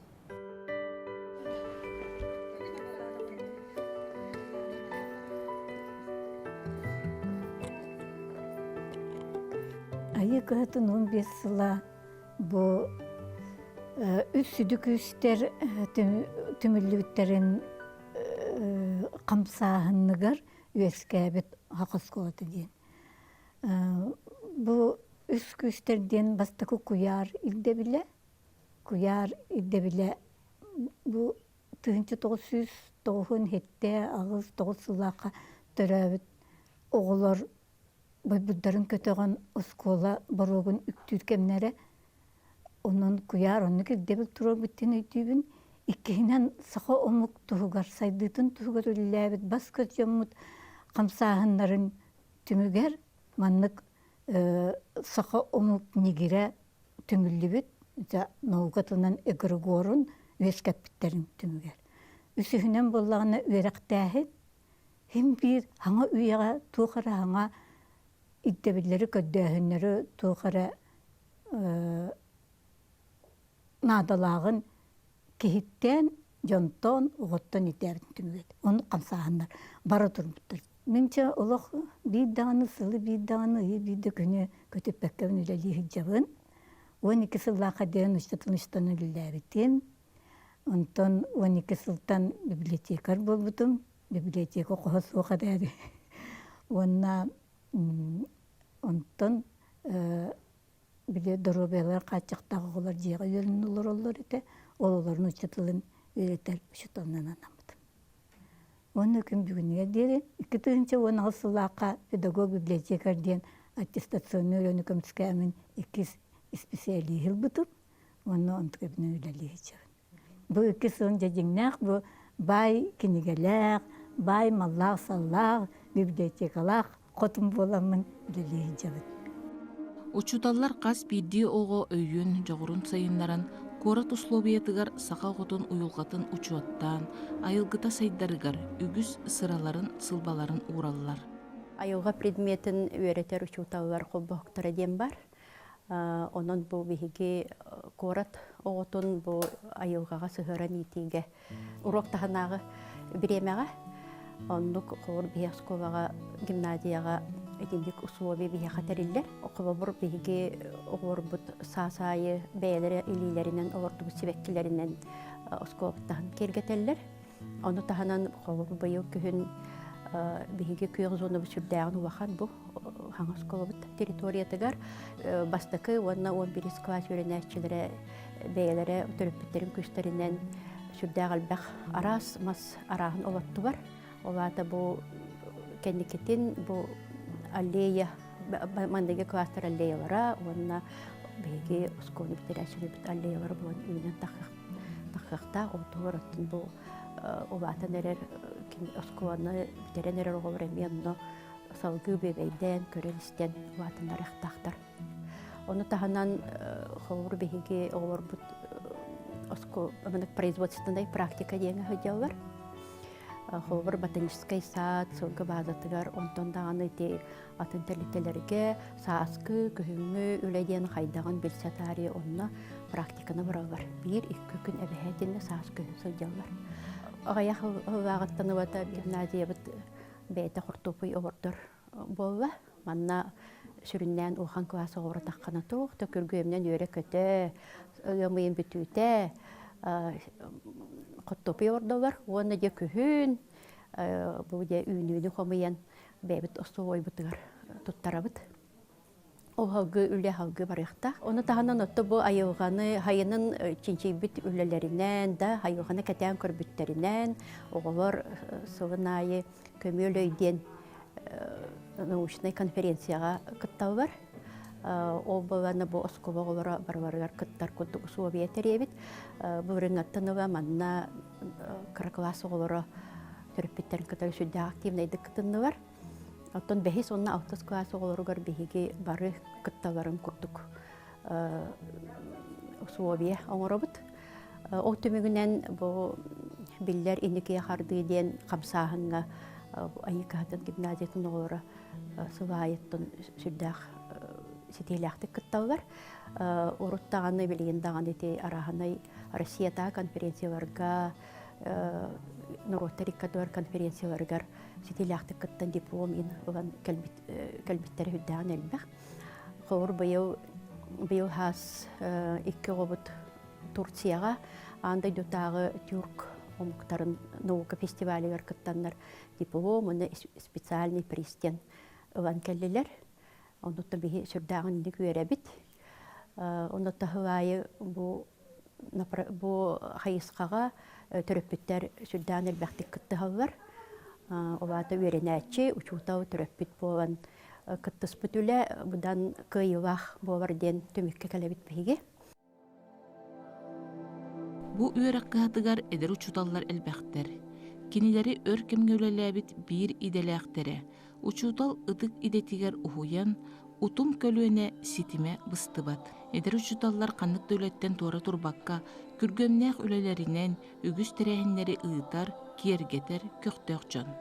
Speaker 17: Айы кыһатын 15 сыла бу үс сүдүк үстер түмүллүбүттерин камсаахынныгар үескәбит хакысколаты диен. Бу үс күстерден бастакы куяр илде биле бу 1909 хетте агыз 9 сылака төрөбүт оголор Бұддарын көтіған оскола баруғын үктүркемнері, onun kuyar, onu ki debil turur bitten ötübün, ikkihinden sağa omuk tuğugar, saydıtın tuğugar öllebit, basket yamut, kamsahınların tümüger, manlık sağa omuk nigire tümüllübüt, naugatından egregorun, üyeskapitlerin tümüger. Üsühünen bollağına üyerektahit, hem bir hana üyega tuğara hana iddebilleri köddöhünleri tuğara nadalağın kehitten, jonton, uğuttan iterin tümüget. Onu kamsağınlar, bara durmuttur. Mince olaq bir dağını sılı, bir dağını iyi, bir de günü kötüp bekkevin üleli hicabın. 12 sıllaqa deyin uçtatılıştan ülelebitin. Ondan 12 sıltan bibliotekar bolbutum. Biblioteka qoğası o kadar. Ondan bile dorobeler kaçaktağı olar, jiga yölün olur ete. Oğulların uçtatılın öğreter uçutandan anlamadım. Onun gün bugüne deri, 2. 16 sıllaqa pedagog bibliotekar deyin attestasyonu öğrenüküm çıkamin 2 spesiyeli hilbutum. Onu ontkabını üleli hicabın. Bu 2 sınca jingnak, bu bay kinigeler, bay mallaq sallaq, bibliotekalaq, qotum bolamın üleli hicabın.
Speaker 6: Учуталлар қас бидди оғы өйін жоғырын сайынларын, корат условиятыгар сақа ғотын уйылғатын учуаттан, айылгыта сайдарыгар үгіз сыраларын, сылбаларын ураллар.
Speaker 15: айылға предметін үйретер учуталар қолбақтары дем бар. Онын бұл бігіге корат оғытын бұл айылғаға сығыран етеге урок тағынағы біремеға. Онлық қор биясковаға гимназияға этиндик условия бияха териллер. Оқыбабыр беге оғырбыт сасайы бәйлері илилерінен, оғырдығы себеккілерінен оскоптағын кергетелер. Оны тағынан қобабы байыл күхін беге күйіғ зоны бүсірдәғын уақат бұл хаңыз қолыбыт территориятығар. Бастықы онына 11 класс өрінәшчілері бәйлері түріппеттерін күштерінен сүрдәғ албақ арас мас арағын олатты бар. Олата бұл кәндекетін бұл аллея, мандығы кластер аллеялара, онына беге ұсконы бітерәшілі біт аллеялары болын үйінен таққақта, олтығыр өттін бұл олата нәрер ұсконы бітерен нәрер оғылыр әменді салғы бебейден, көрелістен олатындар әқтақтар. Оны тағынан қолыр беге оғылыр бұт производственной практика деңі хөдеялар. Холбар ботанический сад, сылғы базатығар, онтон дағаны те атын тәлітелерге сааскы, күхімі, үләден қайдаған белсетари онына практиканы бұралар. Bir, 2 күн әбәхәтінне сааскы сылдялар. Ағаяқ вағыттаны бата гимназия бұт бәйті құртупый оғырдыр болы. Манна сүріннен ұлған класы оғыры таққаны тұқ, төкіргөмнен өре көті, ұйымайын бүтуті, Құттопы ордалар, оны де күхін, бұл де үйін қомайын бәйбіт осы ой бұтығар тұттарабыт. Ол халғы үлі халғы барықта. Оны тағынан отты бұл айылғаны хайының ченчейбіт үлелерінен, да айылғаны кәтен көрбіттерінен, оғылар сылын айы көмел өйден научный конференцияға күтталар. Ол боланы бұл осқова олары барварығар күттар күтті условия теребет. Бұл рыңаттынығы манна қырықласы олары түріппеттерін күттары сүрді активнайды күттіні бар. Оттон бәхес онына 6 класы оларығар бәхеге бары күтталарын күттік условия оңыры бұд. Ол түмігінен бұл білдер енекея қарды ден қамсағынға айықатын гимназиятын олары сылайыттын сүрдіғ сетеляқтық күтталар. Уруттағаны білгендағаны те арағаны Россията конференцияларға, Норотарикадуар конференцияларғар сетеляқтық күттан диплом ен кәлбеттері хүддаған әлбәқ. Қауыр бұйыл хас 2 ғобыт Турцияға андай дүтағы тюрк омықтарын наука фестивалігер күттанлар диплом, оны специальный пристен ұлан кәлілер. Онытта бихи сүрдағын індік үйерәбіт. Онытта хылайы бұл хайысқаға түріппіттер сүрдағын әлбәқтік күтті халар. Олаты үйерінәтші, учутау түріппіт болан күттіс бүтілі, бұдан күйілақ боларден төмікке кәләбіт бейге.
Speaker 6: Бу үйерәк қығатығар әдір учуталлар әлбәқтер. Кенелері өр кемгөлеләбіт бір иделәқтері. Учутал ыдык идетигер ухуян, утум көлүөне ситиме быстыбат. Эдер учуталлар қаннық дөлеттен туара турбакка, күргөмнәк үлелеринен үгүс терәһиннәре ыытар, киергетер, көктөк жон.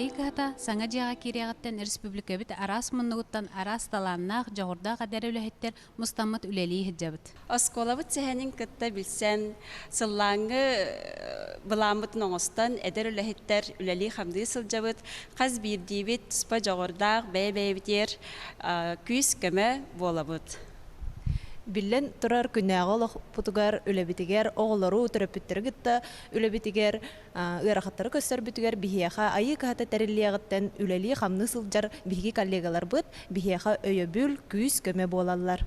Speaker 18: Айыката саңа жаға кереғаттан республика бит арас мұнығыттан арас таланнақ жағырда қадар өләхеттер мұстаммат үлелі хиджабыт.
Speaker 19: Осколабыт сәхәнін күтті білсен, сыллаңы бұламытын оңыстан әдер өләхеттер үлелі қамды сылжабыт, қаз бірдейбіт тұспа жағырдақ бәй-бәйбітер күз көмі болабыт.
Speaker 20: Билен турар күнәгы путугар үлебитигер оғлару төрөпүттөрү гытта үлебитигер ырахаттары көстөр бүтүгер бихияха айы кахата терилиягыттан үлели хамны сылжар биһиги коллегалар быт бихияха өйөбүл күз көмө болалар.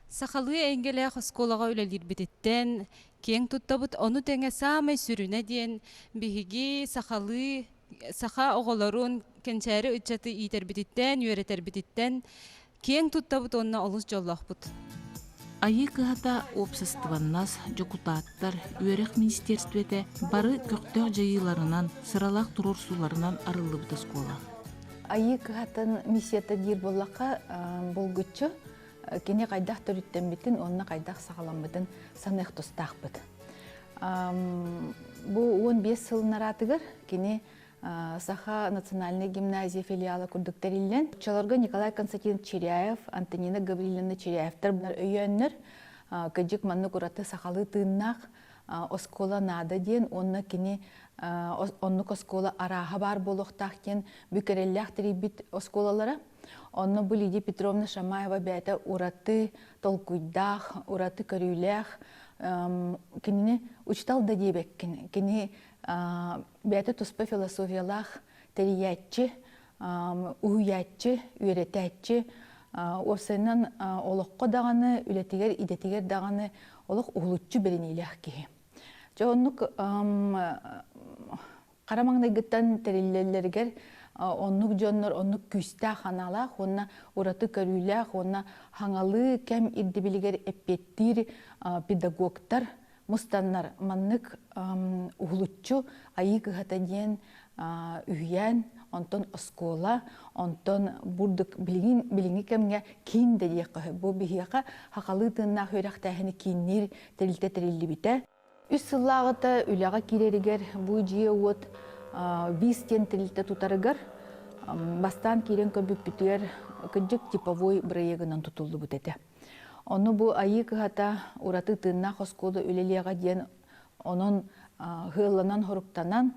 Speaker 21: Сахалы энгелех осколага үлелир битеттен кең туттабыт ону теңе самай сүрүнө диен биһиги саха оголорун кенчери ычаты итер битеттен үйретер битеттен кең туттабыт онна олус жоллохбут.
Speaker 6: Айы кыһата опсыстыбаннас жокутааттар үөрэх министерствете бары көктөг жайыларынан сыралак турор сууларынан арылыбыт оскола.
Speaker 9: Айы кыһатын миссията дир боллакка болгуччу кене кайдах төрүттен битин онна кайдах сагаламбытын саных тустахбыт. Бу 15 сылнаратыгар кене Саха национальной гимназии филиала курдуктариллен. Чолорга Николай Константинович Черяев, Антонина Гавриловна Черяевтар өйөннөр кыжык манны кураты сахалы тыыннах оскола нада ден онна кене оннук оскола араха бар болохтах кен бүкереллях трибит осколалара. Онна бу Лидия Петровна Шамаева бәйті ураты толкуйдах, ураты көрүлях кенене учтал да дебек кене бәйті туспа философиялах териятчы, уятчы, үйретәтчі, осынан олыққа дағаны, үлетігер, идетігер дағаны олық ұғылытчы беренейлях кейі. Жоғынлық қарамаңдай гыттан терилелергер оннук жоннор, оннук күстә ханалах, онна ураты көрүлях, онна хаңалы кәм ирдибилигер эппеттир педагогтар, мустаннар маннык уғылытчу айы кыхата ден үйен, онтон оскола, онтон бурдык билинги кәмге кейін дәдек қығы. Бұл бігеға хақалы тынна хөрәқ тәхіні кейіннер тәрілті тәрілі біті. Үс сыллағыта үліға керерігер бұл жие от 20 тен тәрілті тұтарығыр. Бастан керен көбіп бүтер күнжік типовой бірайығынан тұтылды бұтеті. Оны бұл айы кыхата ураты тынна оскола үлелеға ден onun hıllanan horuqtanan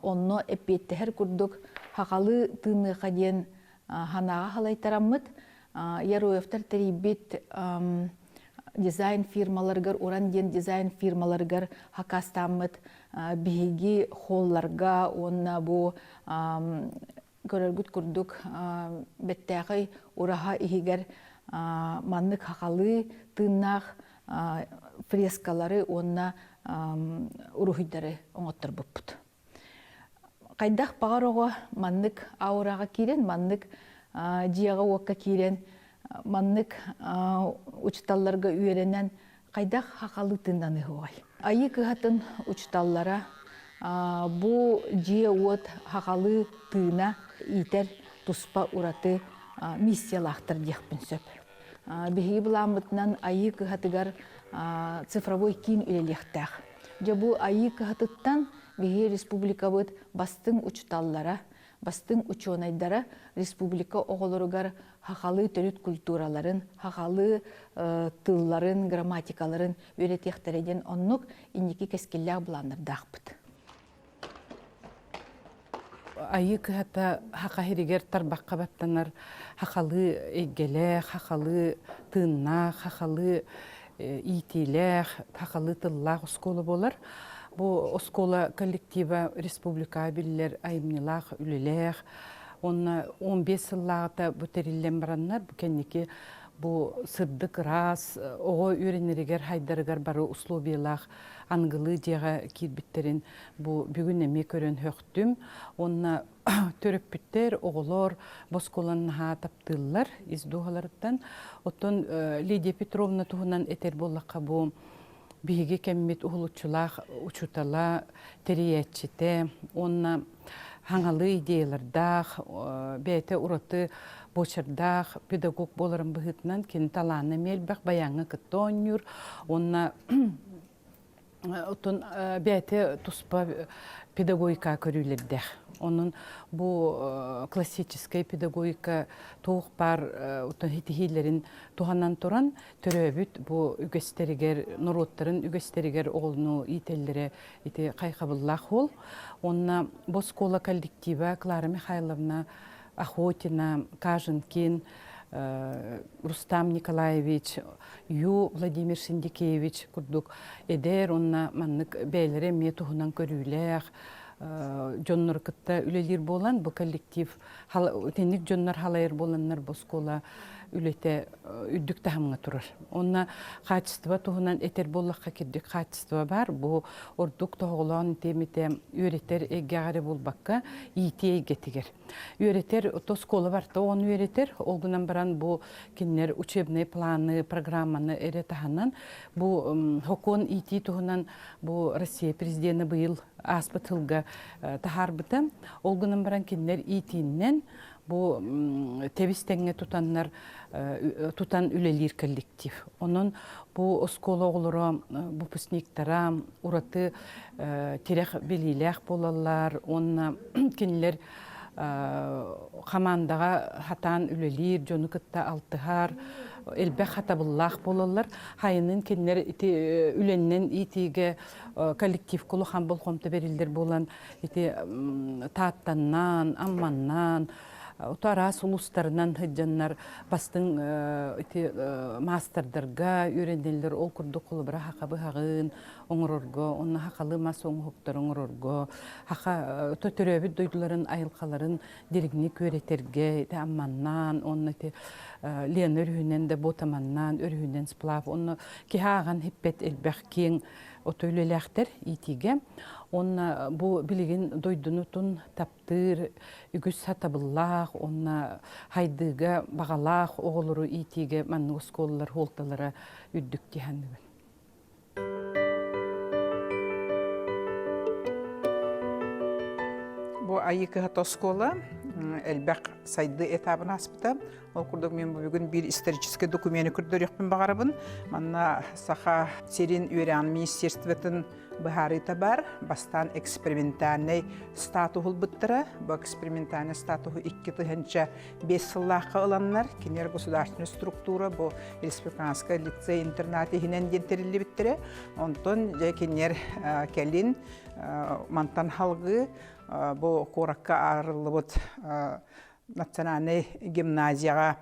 Speaker 9: onu epetteher kurduk haqalı tığınıqa den hanağa halaytaramıt yaroyeftar teribit dizayn firmalargar oran den dizayn firmalargar hakastamıt bihigi hollarga onna bu görergut kurduk bettaqay uraha ihiger manlık haqalı tığınaq freskaları onna уруһуйдары оңоттор буппут. Кайдах багарого маннык аураға кирен, маннык жияға уакка кирен, маннык учталларга үйренен кайдах хакалы тынданы хуай. Айы кыхатын учталлара бу жия уот хакалы тына итер туспа ураты миссиялахтар дияхпын сөп. Бихи буламытынан айы кыхатыгар цифровой кин үлелехтах. Жабу айы кыхатыттан бихи республика быт бастың учталлара, бастың учонайдара республика оғылырыгар хақалы төрүт культураларын, хақалы тылларын, грамматикаларын үйретехтереден оннук инники кескеллях буланырдақ быт.
Speaker 22: Айы кыхата хақахиригер тарбаққа баттанар хақалы эггелех, хақалы тыннах, хақалы итилех, хақалы тыллах оскола болар. Бу оскола коллектива республика биллер айымнилах, үлелех. Онна 15 сыллағыта бүтериллен бараннар, бу кенники бу сырдык раз, оғы үйренерігер хайдарыгар бары условиялах аңгылы жеға кирбиттерин бу бүгін эме көрін хөктүм. Онна төрөппүттер, оғылор, босколаннаға таптылар, издуғаларыттан. Оттон Лидия Петровна туғынан этер боллаққа бу биһиги кеммит уһулучулах учутала териятчите, онна хаңалы идеялардах, бәйте ураты бочардах, педагог боларын быһытынан кен таланы мелбәк баяңы кыттонюр, онна отон бәйте туспа педагогика көрүлердех. Onun bu klassическая педагогика тоғық бар хитихилерин туғанан туран төрөбүт bu үгестеригер, нороттарын үгестеригер оғылыну ителлері ити қайқабыллақ ол. Онна Боскола коллектива Клара Михайловна Охотина, Кажынкин, Рустам Николаевич, Ю Владимир Синдикевич курдук эдер онна маннык бәйләре ме туһунан көрүләр. Жоннор кытта үлелер болан бу коллектив тенник жоннор халайыр боланнар боскола үлете үддүк тахымга турар. Онна качество туһунан этер боллакка кирдик качество бар. Бу ордук тоголон темите үйрөтер эгәре булбакка итей гетигер. Үйрөтер тоскола бар то он үйрөтер. Олгунан баран бу киннер учебный планы, программаны эретаханан бу хокон ити туһунан бу Россия президенты быйыл аспытылга тахарбыта. Олгунан баран киннер итиннен бу тебистеңе тутан үлелер коллектив. Onun bu оскола оғылыры, bu пүснектара, ураты терек белилек болалар, онна кенілер командаға хатан үлелер, жоны кытта алтыхар, элбек хатабыллах болалар. Хайынын кенілер үленнен итиге коллектив колу хан болғымты берілдер болан, тааттаннан, амманнан, Утарас улустарынан хыджаннар бастың мастердарға үйренделер ол күрді қолы бұра хақабы хағын оңырорго, онна хақалы мас оңғықтар оңырорго, хақа төтөрөбі дойдыларын, айылқаларын дерігіне көретерге, амманнан, онна лен өрхінен де ботаманнан, өрхінен сплав, онна кехаған хиппет элбәқ кен отөйлеләқтер итиге. Онна бу билигин дойдунутун таптыр, үгүс сатабыллах, онна хайдыга бағалах, оғылыру итиге манны осколлар, холталара үддік деханныгын.
Speaker 1: Бу айыкы тоскола элбек сайды этабын аспыта. Ол курдук мен бүгүн бир исторический документ күрдөрөкпүн багарабын. Манна саха серин үйрән министерствотун бахарыта бар, бастан экспериментальный статухул буттыра. Бу экспериментальный статуху 2-5 сыллакка ыланнар. Кинер государственная структура, бу республиканская лицей интернаты хинен дентерилли биттире. Онтон же кинер келин мантан халгы бу коракка арылыбыт национальный гимназияга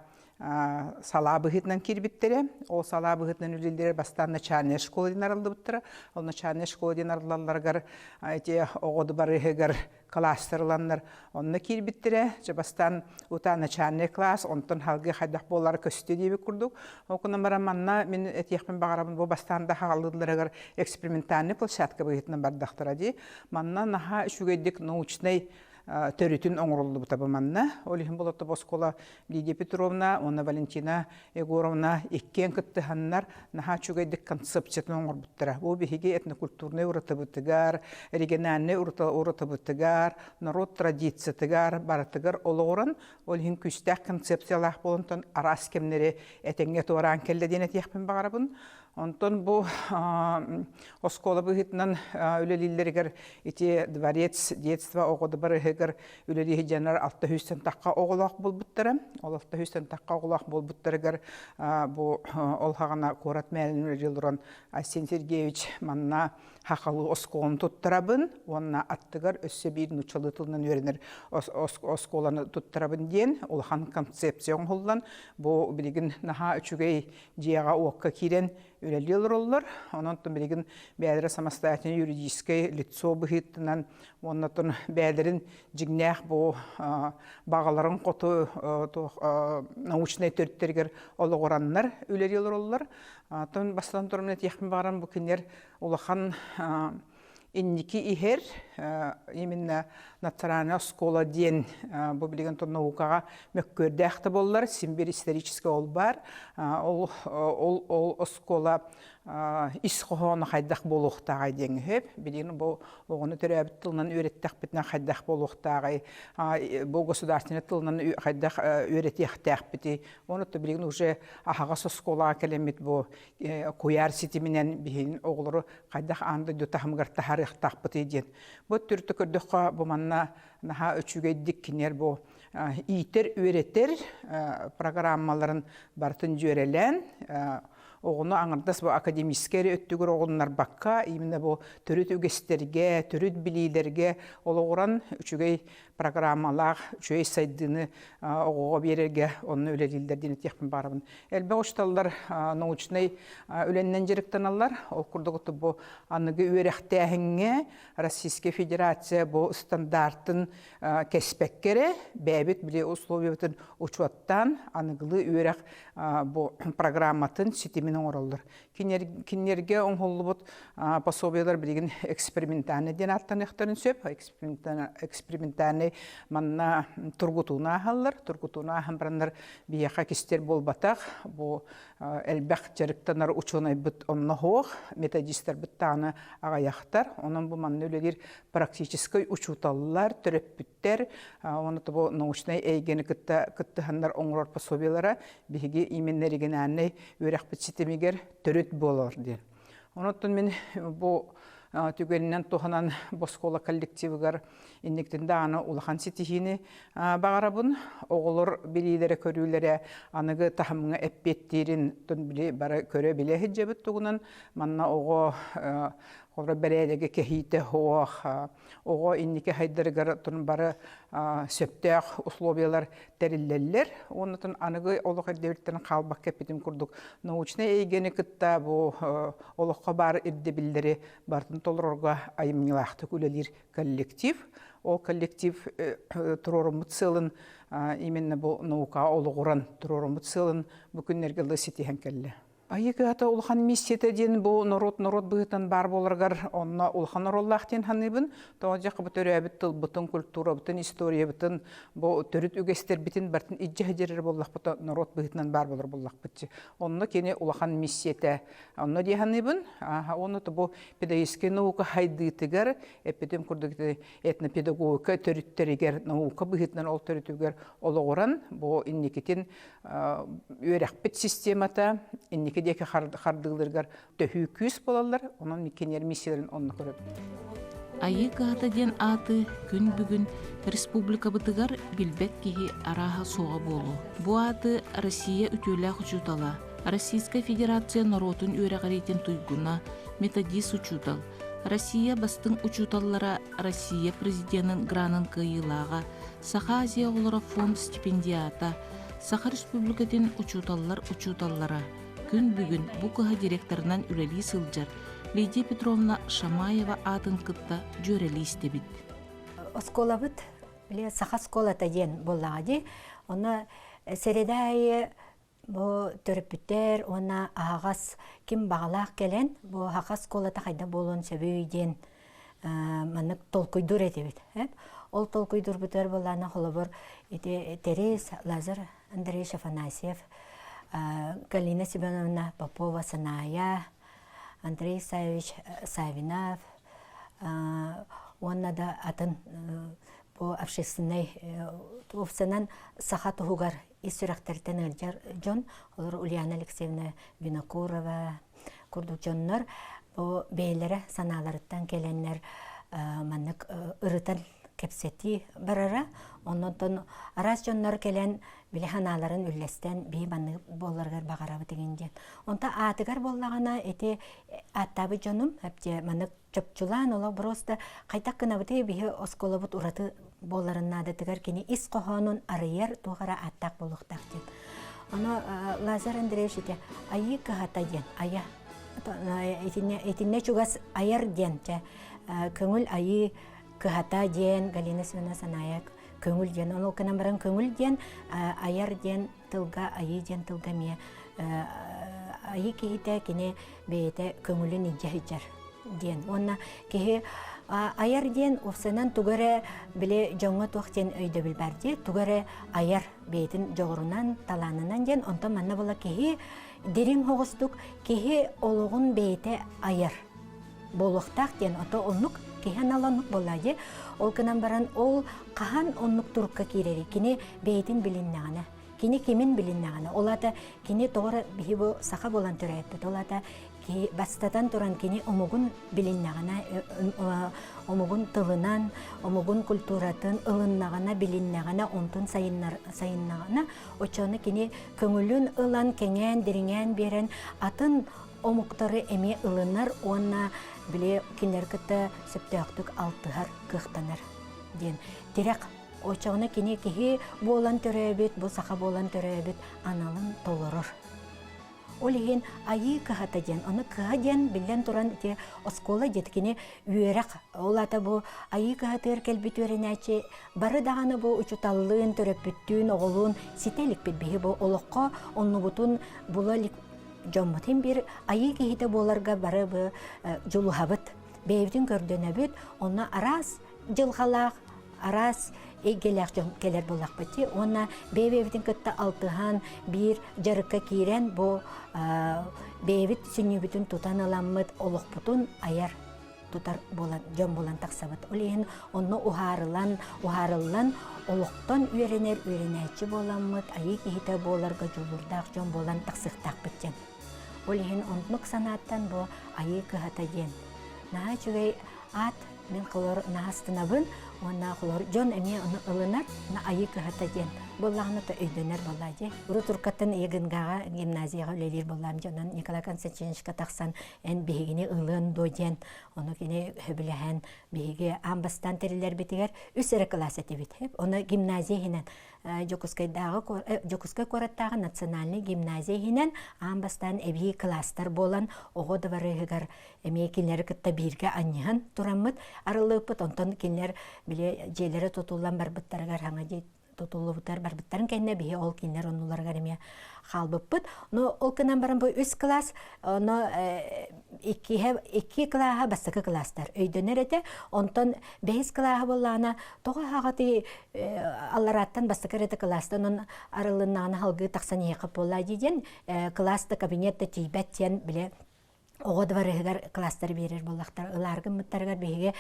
Speaker 1: салабыгытнан кирбиттере. Ол салабыгытнан үлелдер бастан начальная школа ден арылды буттыра. Ол начальная школа ден арылаларгар оғоды барыгар кластерланнар онна кирбиттере. Бастан ута начальный класс, онтон халгы хайдақ болар көсті дейбі күрдік. Окуна мараманна мен этияқпен бағарабын бұл бастанда халдыларгар экспериментальный площадка бұғытнан бардақтыра дей. Манна наха үшігедік научный төрүтүн оңролду бутабаманна. Олихин болотто боскола Лидия Петровна, онна Валентина Егоровна иккен кыттыханнар наха чугайдык концепциятын оңролбуттара. Бу биһиги этнокультурный уратыбытыгар, региональный уратыбытыгар, народ традициятыгар, баратыгар олоғырын, олихин күстәк концепциялах болонтон арас кемнери этенге туаран келледен этияқпен бағарабын. Онтон бу оскола быһытнан үлелиллергер ити дворец детства оғоды барыгар үлелиһи жанар 600 таққа оғылақ болбуттара. Ол 600 таққа оғылақ болбуттарыгар бу олхағана корат мәлін жылыран Арсен Сергеевич манна хақалы осколын туттарабын, онна аттыгар өссө бир нучалы тылынан өренер осколаны туттарабын ден, олхан концепцион холлан, бу билигин наха үчүгей жияға уаққа кирен үлелер олар, онантын билигин бәдірі самостоятельный юридическое лицо бұхыттынан, оннатын бәдірін жигнях бу бағаларын қоту научный төрттергер олығыраннар үлелер олар. Тон бастан тұрмын әтияқпен бағарам бұл кенер олақан инники ихер, именно национальная школа ден бұл білген тұр наукаға мөккөрді әқті болылар, симбир исторический ол бар, ол школа исқоғаны қайдақ болуқтағай деңі хөп, білген бұл оғыны түрі әбіт тылынан өйреттәқ бітінен қайдақ болуқтағай, бұл государственный тылынан қайдақ өйреттәқ біті, оны тұр білген уже ағағас школаға кәлемет бұл көяр сетіменен білген оғылыры қайдақ анды дөтағымғар тахарықтақ біті ден. Бұл түрті көрдіққа бұл манна наха өчүгейдік кенер бұл итер өйреттер программаларын бартын жөрелен, оғыны аңырдас бұл академискері өттігір оғынлар баққа, именно бұл түріт өгестерге, түріт білейлерге, ол оғыран үчігей программалар чөй сайдыны оғуға берерге оны өлелілдерден етекпін барабын. Әлбе ошталар научный өленнен жеріктаналар, ол күрдіғыты бұл анығы өректәхінге Российская Федерация бұл стандартын кеспеккері, бәбіт біле условиятын учуаттан анығылы өрек бұл программатын сетемінің оралдар. Кинерге оңғылы бұд пособиялар білген экспериментаны ден аттан ектарын сөп, экспериментаны манна тұргутуна қалар, тұргутуна хамбарандар бияқа кестер бол батақ, бұл әлбәқ жарықтанар учуынай бұд онна хоқ, методистер бұттаны ағаяқтар, оның бұл манны өлелер практической учуталылар, түріппіттер, оны бұл научный әйгені күттіғандар оңғырар пособиялара бігі именлеріген әней өрек бітсетемегер түріт болар ден. Онықтың мен бұл түгелінен тоғынан Боскола коллективігер иннектінде аны улахан сетихini бағарабын. Оғылыр білейлері көрілері анығы тахымыңа әппеттерін түн біле бары көрі біле хеджебіт тұғынан. Манна оғы Қобра бәрәдегі кәхейті хоқ, оға иннеке хайдырығыр тұн бары сөптәқ условиялар тәрілелер. Оны тұн анығы олық әрдеуіттен қалбақ кәпетім күрдік. Научны әйгені күтті бұл олыққа бар ирдебілдері бартын толырға айымнелақты көлелер коллектив. Ол коллектив тұрорымыт сылын, именно бұл наука олығыран тұрорымыт сылын бүкіннерге лысетеген кәлі. Айығы ата улхан миссиетеден бұл народ бұғытын бар болырғар, онна улхан ороллақтен ханыбын, тоға жақы бұт өрі әбіт тыл, бұтын культура, бұтын история, бұтын бұл түріт үгестер бітін бартын иджі хедерер боллақ бұты народ бұғытынан бар болыр боллақ бұтчы. Онна кені улхан миссиеті, онна де ханыбын, оны бұл педагогический наука хайдытығар, әпетім күрдігі этнопедагогика түріттерігер наука бұғытынан ол түрітігер олығыран, бұл иннекетін өрәқпет системата, иннеке деке қардығылырғар төхі күз болалар, оның мекенер миссияларын онына көріп.
Speaker 6: Айы қағата ден аты күн бүгін республика бұтығар білбет кеге араға соға болу. Бұ аты Россия үтөлі ұчутала. Российская Федерация народын өрәғаретін тұйгуна методист ұчутал. Россия бастың ұчуталлара Россия президентінің гранын кыйылаға, Саха Азия олара фонд стипендиата, Саха Республикатын учуталлара. Күн бүгін бұқыға директорынан үлелі сылжар. Лидия Петровна Шамаева атын кытта жөрелі істебіт.
Speaker 10: Оскола бұд, Саха сколата ден болағады. Оны середайы бұл түріпіттер, оны ағас кім бағалақ келен, бұл ағас сколата қайда болуын сөбейден манық толкуйдур етебіт. Ол толкуйдур бұтыр болағына қолы бұр Терес, Лазар, Андрей Шафанасьев, Галина Семеновна Попова-Саная, Андрей Савич Савинов, онна да атын по общественной офсанан Саха Тугар и сұрақтардан өлжар жон, олар Ульяна Алексеевна Винокурова, Курдучоннар, по бейлері саналарыттан келеннер маннык ырытан кепсети барара, оннан арас жоннар келен билеханаларын үллестен бей банны болларгар бағарабы дегенден. Онта атыгар боллағана эти аттабы жонум, әпте маннык чөпчулан ола просто қайтақ кынабыты бейі осколабыт ураты болларынна датыгар кені ис қохонун арыер туғара аттақ болуқтақ ден. Оны Лазар Андреевич ете айы кығата ден, ая. Этинне чугас айыр ден, көңіл айы кығата ден, Галина Семеновна Саная көңіл ден. Оны оқынан баран көңіл ден, айыр ден, тылға, айы ден, тылға ме. Айы кейті кене бейті көңілін ижар ден. Онна кейі айыр ден офсанан тугары біле жоңы туақтен өйді білбәрде, тугары айыр бейтін жоғырынан, таланынан ден. Онта манна бола кейі дерин хоғыстық, кейі олығын бейті айыр болуқтақ ден. Ота онлық кейхан аланлық болады. Ол кынан баран ол қахан онлық тұрыққа керері. Кені бейтін біліннағына. Кені кемін біліннағына. Олата кені тоғыры бейбі сақа болан түрәйтті. Олата бастатан тұран кені омығын біліннағына, омығын тылынан, омығын культуратын ылыннағына, біліннағына, онтын сайыннағына. Очаны кені көңілін ылан, кеңен, деріңен берен, атын омықтары әме ылынар, онна біле кенер күтті сөптіяқтық алтығар қықтанар. Ден, дирек очоғына кене кеге болан төрөбіт, бұл сақа болан төрөбіт, аналын толырыр. Ол еген айы кыхата ден, оны кыха ден білден туран те оскола деткене үйерек. Ол ата бұл айы кыхатыр келбет өренәче, бары дағаны бұл учуталлығын төрөппіттүүн оғылуын сителік бітбегі бұл олыққа, оны бұтын бұлалік жомматын бір айы кехите боларға бары бұл жолуғабыт. Бейвдің көрденәбіт, оны арас жылғалақ, арас егелек жон келер болақ бәтте. Оны бейвдің күтті алтыған бір жарыққа кейрен бұл бейвід сүннебітін тұтан аламмыд олық бұтын аяр тұтар жон болан тақсабыт. Олейін оны ұхарылан олықтан үйренәтші боламмыд, айы кейте боларға жолырдақ жон болан тақсықтақ біттен. Олейін онтмық санаттан бұл айы кығата ден. Наға чүгей ат мен қылыр нағастынабын, онна қылыр жон әме ылынар, на айы кығата ден. Болағыны та өйдөнер болады. Ұры тұрқаттан егінгаға гимназияға өлелер болам. Жонан Николай Константиновичка тақсан ән бейгіне ылын дойден. Оны кене хөбіліген бейге амбастан терілер бетігер үсірі класс әтебет. Оны гимназия хинен Жокускай кораттағы национальный гимназия хинен амбастан әбей класстар болан оғы дыварығығар әме келері кітті бірге аннығын тұрамыд. Арылығыпыт, онтан келер біле желері тұтулан барбыттарығар хаңа дейт. Тотулу бутар барбыттарын кәнне бие ол кинлер оннуларга эме халбыппыт. Но ол кынан баран бу 3 класс, но 2 класса бастакы класстар. Өйдөнер эте, онтон 5 класса боллана тога хагаты аллараттан бастакы эте класстан он арылыннан халгы таксан якып болла диден, класста кабинетте тийбеттен биле Оғы дварығығар кластар берер болақтар. Иларғы мұттарығар бейге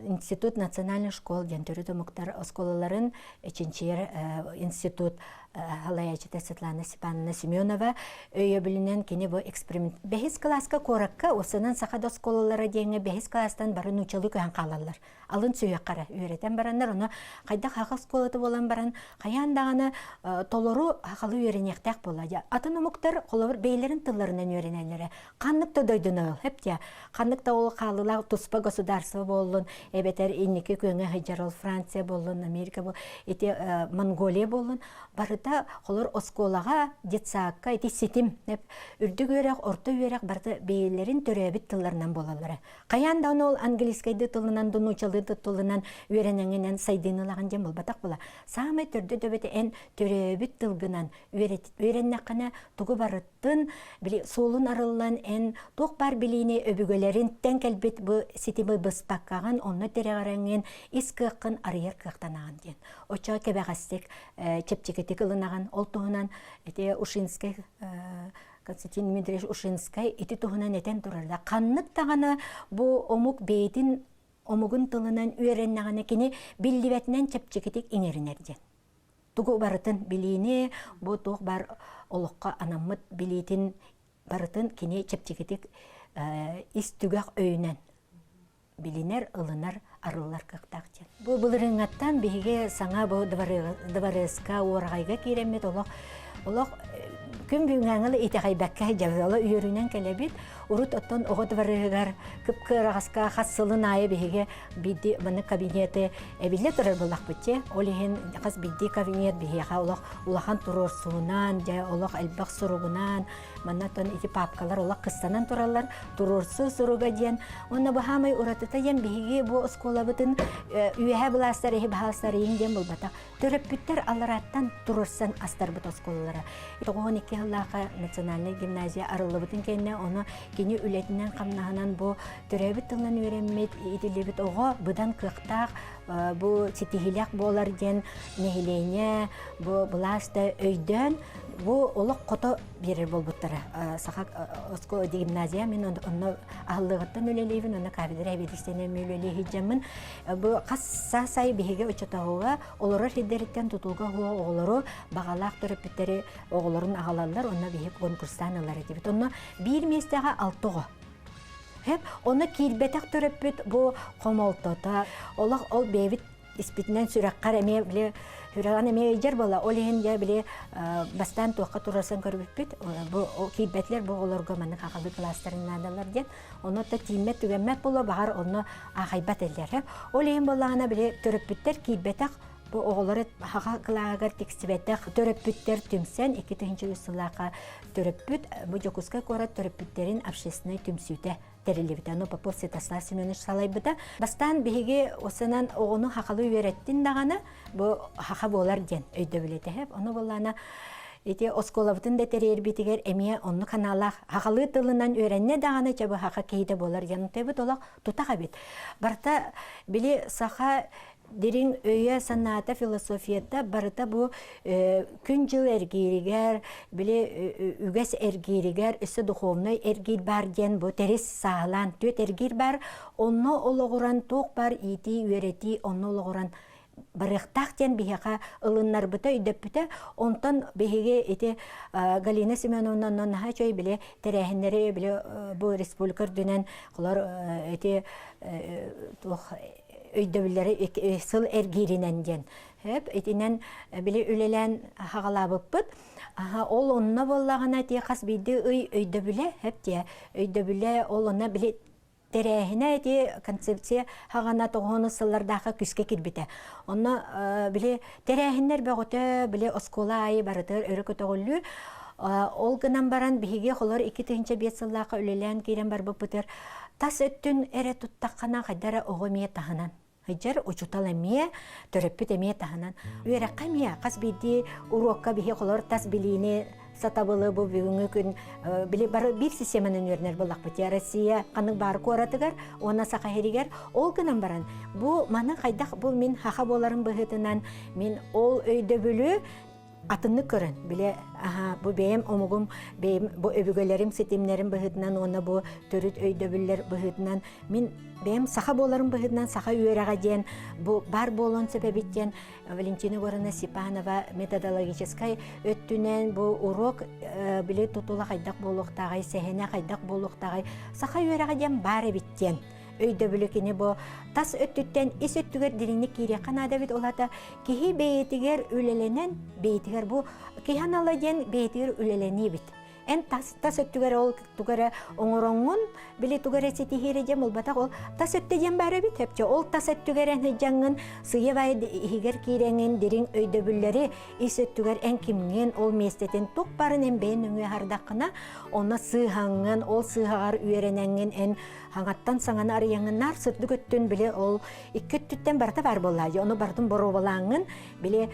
Speaker 10: институт национальный школ ден түрі төміктар осколаларын үшіншер институт Халаячыта Светлана Степановна Семенова өйе білінен кені бұл эксперимент. Бәхіз класска коракка осынан сақады осколалары дейінгі бәхіз класстан барын учалы көйін қалалар. Алын сүйек қара үйретен барандар, оны қайда қақы сколаты болан баран, қаяндағаны толыру қақалы үйренектәк болады. Атын ұмықтар қолабыр бейлерін тылларынан үйренелері. Қаннықта дойдың ол, хепте. Қаннықта ол қалыла тұспа государство болын, әбетер иннеке көңі Хиджарол Франция болын, Америка болын, Монголия болын. Барыта қолыр осколаға, детсаққа, сетім, үрді көрек, орта өрек барды бейлерін төрәбіт тылларынан болалары. Қаяндан ол английскайды тылынан, дұнучалы тылынан үйренеңінен сайдынылаған жем болбатақ бола. Самай түрді дөбеті ән төрәбіт тылғынан үйреннақына тұғы барыттын, солын арылан ән тоқ бар білейіне өбігөлерін тән кәлбет бұ сетімі бұспаққаған, оны тәріғараңын ескіққын арыер қықтанаған ден. Оча кәбәғастек чепчекетек ылынаған ол тұғынан Ушинскай, Константин Дмитриевич Ушинскай еті тұғынан етен тұрарда. Қаннық тағаны бұл омық бейтін омығын тылынан үйереннағаны кені білдіветінен чепчекетек еңерінерден. Тұғы барытын білейіне, бұл тұғы бар олыққа анамыт білейтін барытын кені чепчекетек істігақ өйінен. Билинер, ылынар, арылар қықтақтен. Бұл бұлырыңаттан бейге саңа бұл дыварыска орағайға керемет олық күн бүйіңәңілі итеғай бәккә жавзалы үйерінен кәлебет, ұрыт оттан оғы дыварығығар күп-кырағасқа қасылын айы бейге бейді мұны кабинеті әбілі тұрар болақ бітте. Олеген қас бейді кабинет бейге улахан тұрыр суынан, олақ әлбақ сұруғынан, маннатон ити папкалар олақ қыстанан тұралар, тұрырсы сұруға ден. Оны бұхамай ұратыта ен бейге бұл оскола бұтын үйәе бұластар, ехе бағаластар еңден бұл батақ. Төріп бүттер алараттан тұрырсан астар бұт осколалары. 12 жыллаға национальный гимназия арылы бұтын кәне, оны кені үлетінен қамнағынан бұл түрәбіт тылынан үйренмет, етілебіт оға бұдан қықтақ, бұл сетихилек болар ден нехилене, бұл бұласты өйден, бұл олық қото берер бол бұттары. Сақақ оско гимназия мен оны ағылығыттан өлелейбін, оны кафедра әбедістенен өлелей жамын. Бұл қасса сай бейге өчетауға, олары хиддеріттен тұтылға оғылары бағалақ тұрып біттері оғыларын ағалалар, оны бейіп конкурстан алар едебет. Оны бір местеға алтығы. Оны келбетақ тұрып біт бұл қомалтота, ол бейбіт испитнен сүрәккар эме биле хүрәгән эме җер була. Ол ен я биле бастан туакка турасан көрбүт. Бу кийбетлер бу олорго маны хакылы класстарынан алар ден. Оны та тиммет түгәммәт була багар оны агайбат элдер. Ол ен булагына биле төрөпүттер кийбетак бу оголор хака кылагар текстибеттер төрөпүттер түмсен 2-нче усулака төрөпүт бу жокуска кора төрөпүттерин общественный түмсүтә терелебитано Попов Святослав Семенович салайбыта бастан биге осынан огону хакалы үйреттин даганы бу хака болар ден өйдө билете хеп оны боллана эти осколабытын да терер битигер эмие онну каналах хакалы тылынан үйренне даганы чабы хака кейде болар ден тебит олак тутага бит барта били саха Дерин өйе саната философията барыта бу күн жыл эргиригер, биле үгес эргиригер, өсі духовной эргир бар ден бу терес сағалан төт эргир бар, онно ологуран тоқ бар ити үйрети, онно ологуран барықтақ ден бихеға ылыннар бұта үйдеп бүті, онтан бихеге эти Галина Семеновна наха чой биле терехінлері биле бу республикар дүнен құлар эти өйдөбүлләре сыл эргиринен ден. Хеп, этинен биле үлелән хагалабыппыт. Ол онна боллагына тие кас биде өйдөбүле, хеп тие өйдөбүле ол онна биле терехине тие концепция хагана тогоны сыллардагы күскә кирбите. Онна биле терехиннер бөгөтө биле осколай барытыр өрөкө тогуллу. Ол гынан баран биге холор 2-нче бет сыллакка үлелән кирен бар быпытыр. Тас өттүн эре туттаккана кайдара огомия таханан. Хайжар учутал эмие, төрөппүт эмие таханан. Үйрә камия кас биди урокка бихе холор тас билине сатабылы бу бүгүнгү күн биле бар бир системанын өрнөр булак бит. Россия каның бар коратыгар, она сака херигер, ол гынан баран. Бу мана кайдак бу мен хаха боларын быгытынан мен ол өйдө бөлү атынны көрін, біле, бу бейім омугум, бу өбігөлерім, сетемлерім бұғытынан, оны бу төріт өйдөбілер бұғытынан, мен бейім саха боларым бұғытынан, саха үйераға ден, бу бар болон себебіттен, Валентина Горана Сипанова методологическай өттінен, бу урок, біле тұтула қайдақ болуқтағай, сәхене қайдақ болуқтағай, саха үйераға ден бар біттен. Өйдө бүлөкіне бу тас өттүттен ис өттүгер диринник кире канада бит олата кихи бейтигер үлеленен бейтигер бу киханала ден бейтигер үлелени бит. En tas öttüger ol tugara oңороңун били тугара сетихире дем ol батак ол tas ötte дем бары бит хепче ол tas öttügeren hejаңын сыйыбай хигер киреңин дирин өйдөбүллери ис öttüger en кимген ол местетен тук барын en бен үңө хардакына оны сыйхаңын ол сыйхагар үйренеңин en хаңаттан саңаны арыяңыннар сырды көттүн биле ол икки түттен барта бар боллай оны бардын боробалаңын биле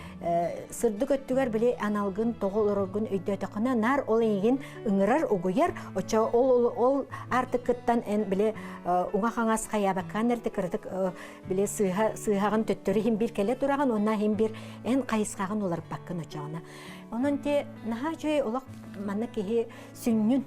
Speaker 10: сырды көттүгер биле аналгын тоголорогун өйдөтөкүнө нар ол еген ыңырар угуяр очо ол артыкыттан эн биле уга хаңас хаябакан эртекырдык биле сыйхагын төттөрү хим бир келе тураган онна хим бир эн кайыскагын олар баккын очогуна онун те наха жой олак мана кеһи сүннүн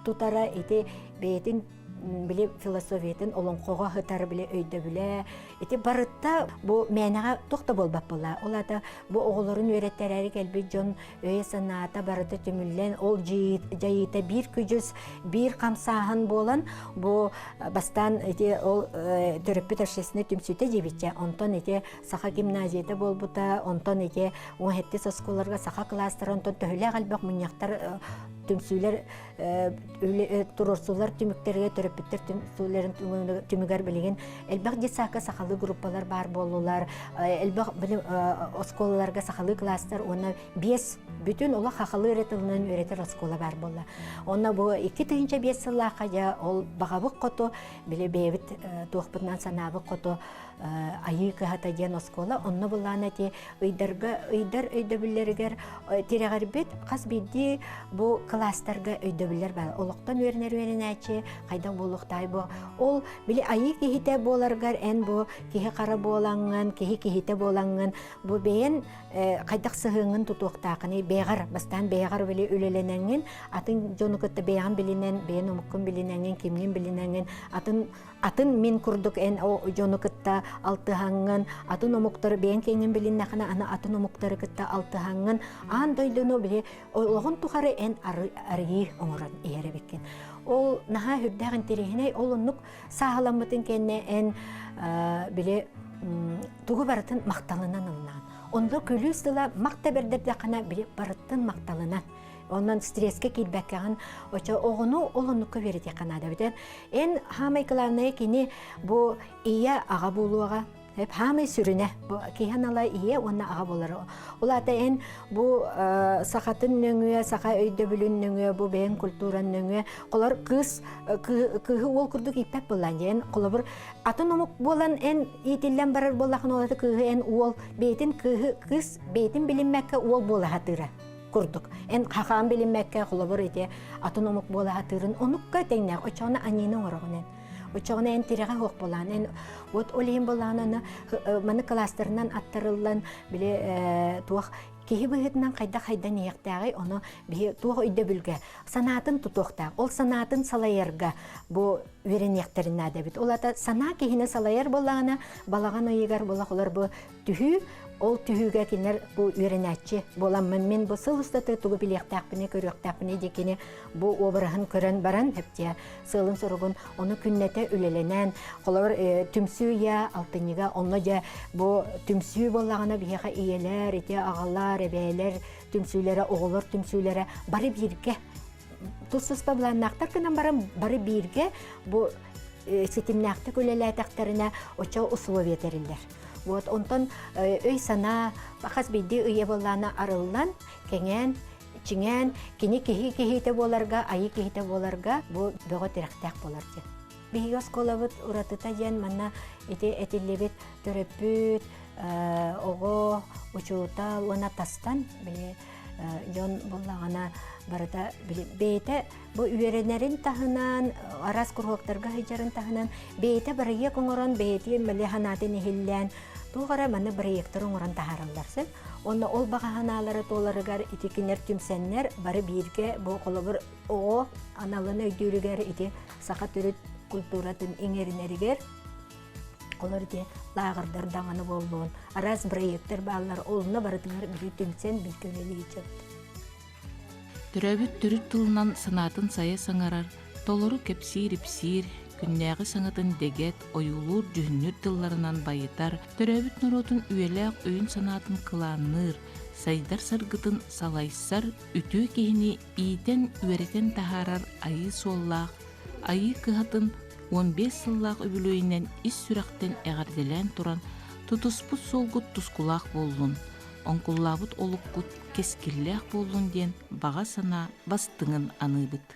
Speaker 10: тутара эти бетин биле философиятын олонкога хытар биле өйдө биле эти барытта бу менага токто болбап була олата бу оголорун үйрөттөрү келби жон өй санаата барыты түмүллен ол жайыта бир күжүс бир камсахан болан бу бастан эти ол төрөппүт ашесине түмсүтө жебитче онтон эти саха гимназияда болбута онтон эти уахетте сосколорга саха класстар онтон төхүлө калбак муньяктар түмсүлөр турурсулар түмүктерге төрөппүттер түмсүлөрүн түмүгөр билеген элбак жесака сахалы группалар бар болулар элбак билим осколаларга сахалы класстар оны 5 бүтүн ола хахалы ретилнен үйрөтөр оскола бар болла оны бу 2-нче 5 сыллакка жа ол багабык кото биле бебит туохпутнан санабы кото айы кахата ден оскола онны буллана те ыйдар өйдөбүллергер тирегербит кас бидди бу класстарга өйдөбүллер бар олоктон өрнөр кайда болуктай бу ол биле айы кихите боларгар эн бу кихи кара болаңын кихите болаңын бу бен кайдак сыгыңын тутуктакыны бегар бастан бегар биле үлеленеңин атын жонукытта беган билинен бен умуккун билинеңин кимнин билинеңин атын мен курдук эн жонукытта алтыхаңын атын умуктары бен кеңин билиннакына ана атын умуктары кытта алтыхаңын ан дойдуну биле ологун тухары эн арыйы оңорон иеребеккен ол наха хүрдәгән терехне ол оннук сагаламытын кенне эн биле
Speaker 2: тугу барытын макталынан ылнан. Онда көлүс дыла макта бердерде кана барыттын макталынан. Ондан стресске килбеккеген очо огону олоннукка берди канада битер. Эн хамай главное кини бу ия ага болуга hep hamay sürüne bu kihanala iyi ona ağa bolar. Ulata en bu sakatın nöngüye saka öйдө bülün nöngüye bu beyin kulturan nöngüye qolar kız kıhı ol kurduk ipek bolan yen qolar bir atonomuk bolan en itillen barar bolakın olata kıhı en ol beytin kıhı kız beytin bilinmekke ol bola hatıra kurduk. En kakan bilinmekke qolar bir ite atonomuk bola hatırın onukka tengner oçana aninin orağının. Uçağına en tiraga hoq bolan, en ot olayım bolanını mana klasterından attırılan bile tuğ kehi bıhıtından kayda niyaqtağay onu bir tuğ öйдө bülge sanatın tutuqta, ol sanatın salayarga bu öğreniyaqtарын adabit. Olata sana kehine salayar bolana balağan oygar bolaqlar bu tühü ol tühüge kinler bu öğrenatçı bolan men bu sılıstatı tuğu biliyaqtaqpını körüqtaqpını dekini bu obrahın kören baran hepte sılın sorugun onu künnete ülelenen qolar tümsüya altıniga onlaca bu tümsü bolağana biha iyeler ite ağalar ebeyler tümsülere oğullar tümsülere bari birge tutsuz bablanaqtar kınan bari birge bu sitimnaqtı kölelataqtarına oça условия teriller. Вот онтон öy sana baxas biddi öye bolana arıllan kengen çingen kini kehite bolarga ayı kehite bolarga bu doğa teraqtaq bolarca. Bihiyos kolavut uratıta yen mana ite etillebet töröpüt ogo uçutal ona tastan bile yon bolagana barada beyte bu öğrenlerin tahınan aras kurhoktarga hicarın tahınan beyte baraya kongoran beyti melehanatı nihillen tuğara mana barayaktarın oran taharallarsa onda ol bahanaları tolarıgar itikinler tümsenler bari birge bu kolabır o analını ödülüger iti sakat ürüt kulturatın ingerineriger Olar ite lağırdır dağını bolluğun. Araz barayaktar bağlar oluna baradığır biri tümsen bir köleli içip.
Speaker 6: Төрөбүт түрүт тылынан санатын сая саңарар, толору кепсир-ипсир, күннәгы саңатын дегет, оюлур, жүхүнүр тылларынан байытар, төрөбүт норотун үйелек өйін санатын кыланыр, сайдар саргытын салайсар, үтүү кehini ийтен үеретен тахарар айы соллақ, айы кыхатын 15 сыллақ өбілөйінен ис сүрақтен әғарделен туран, тутуспут солгут тускулақ болуын. Онкуллабыт олуккут кескиллях болун ден баға сана бастыңын аныбыт.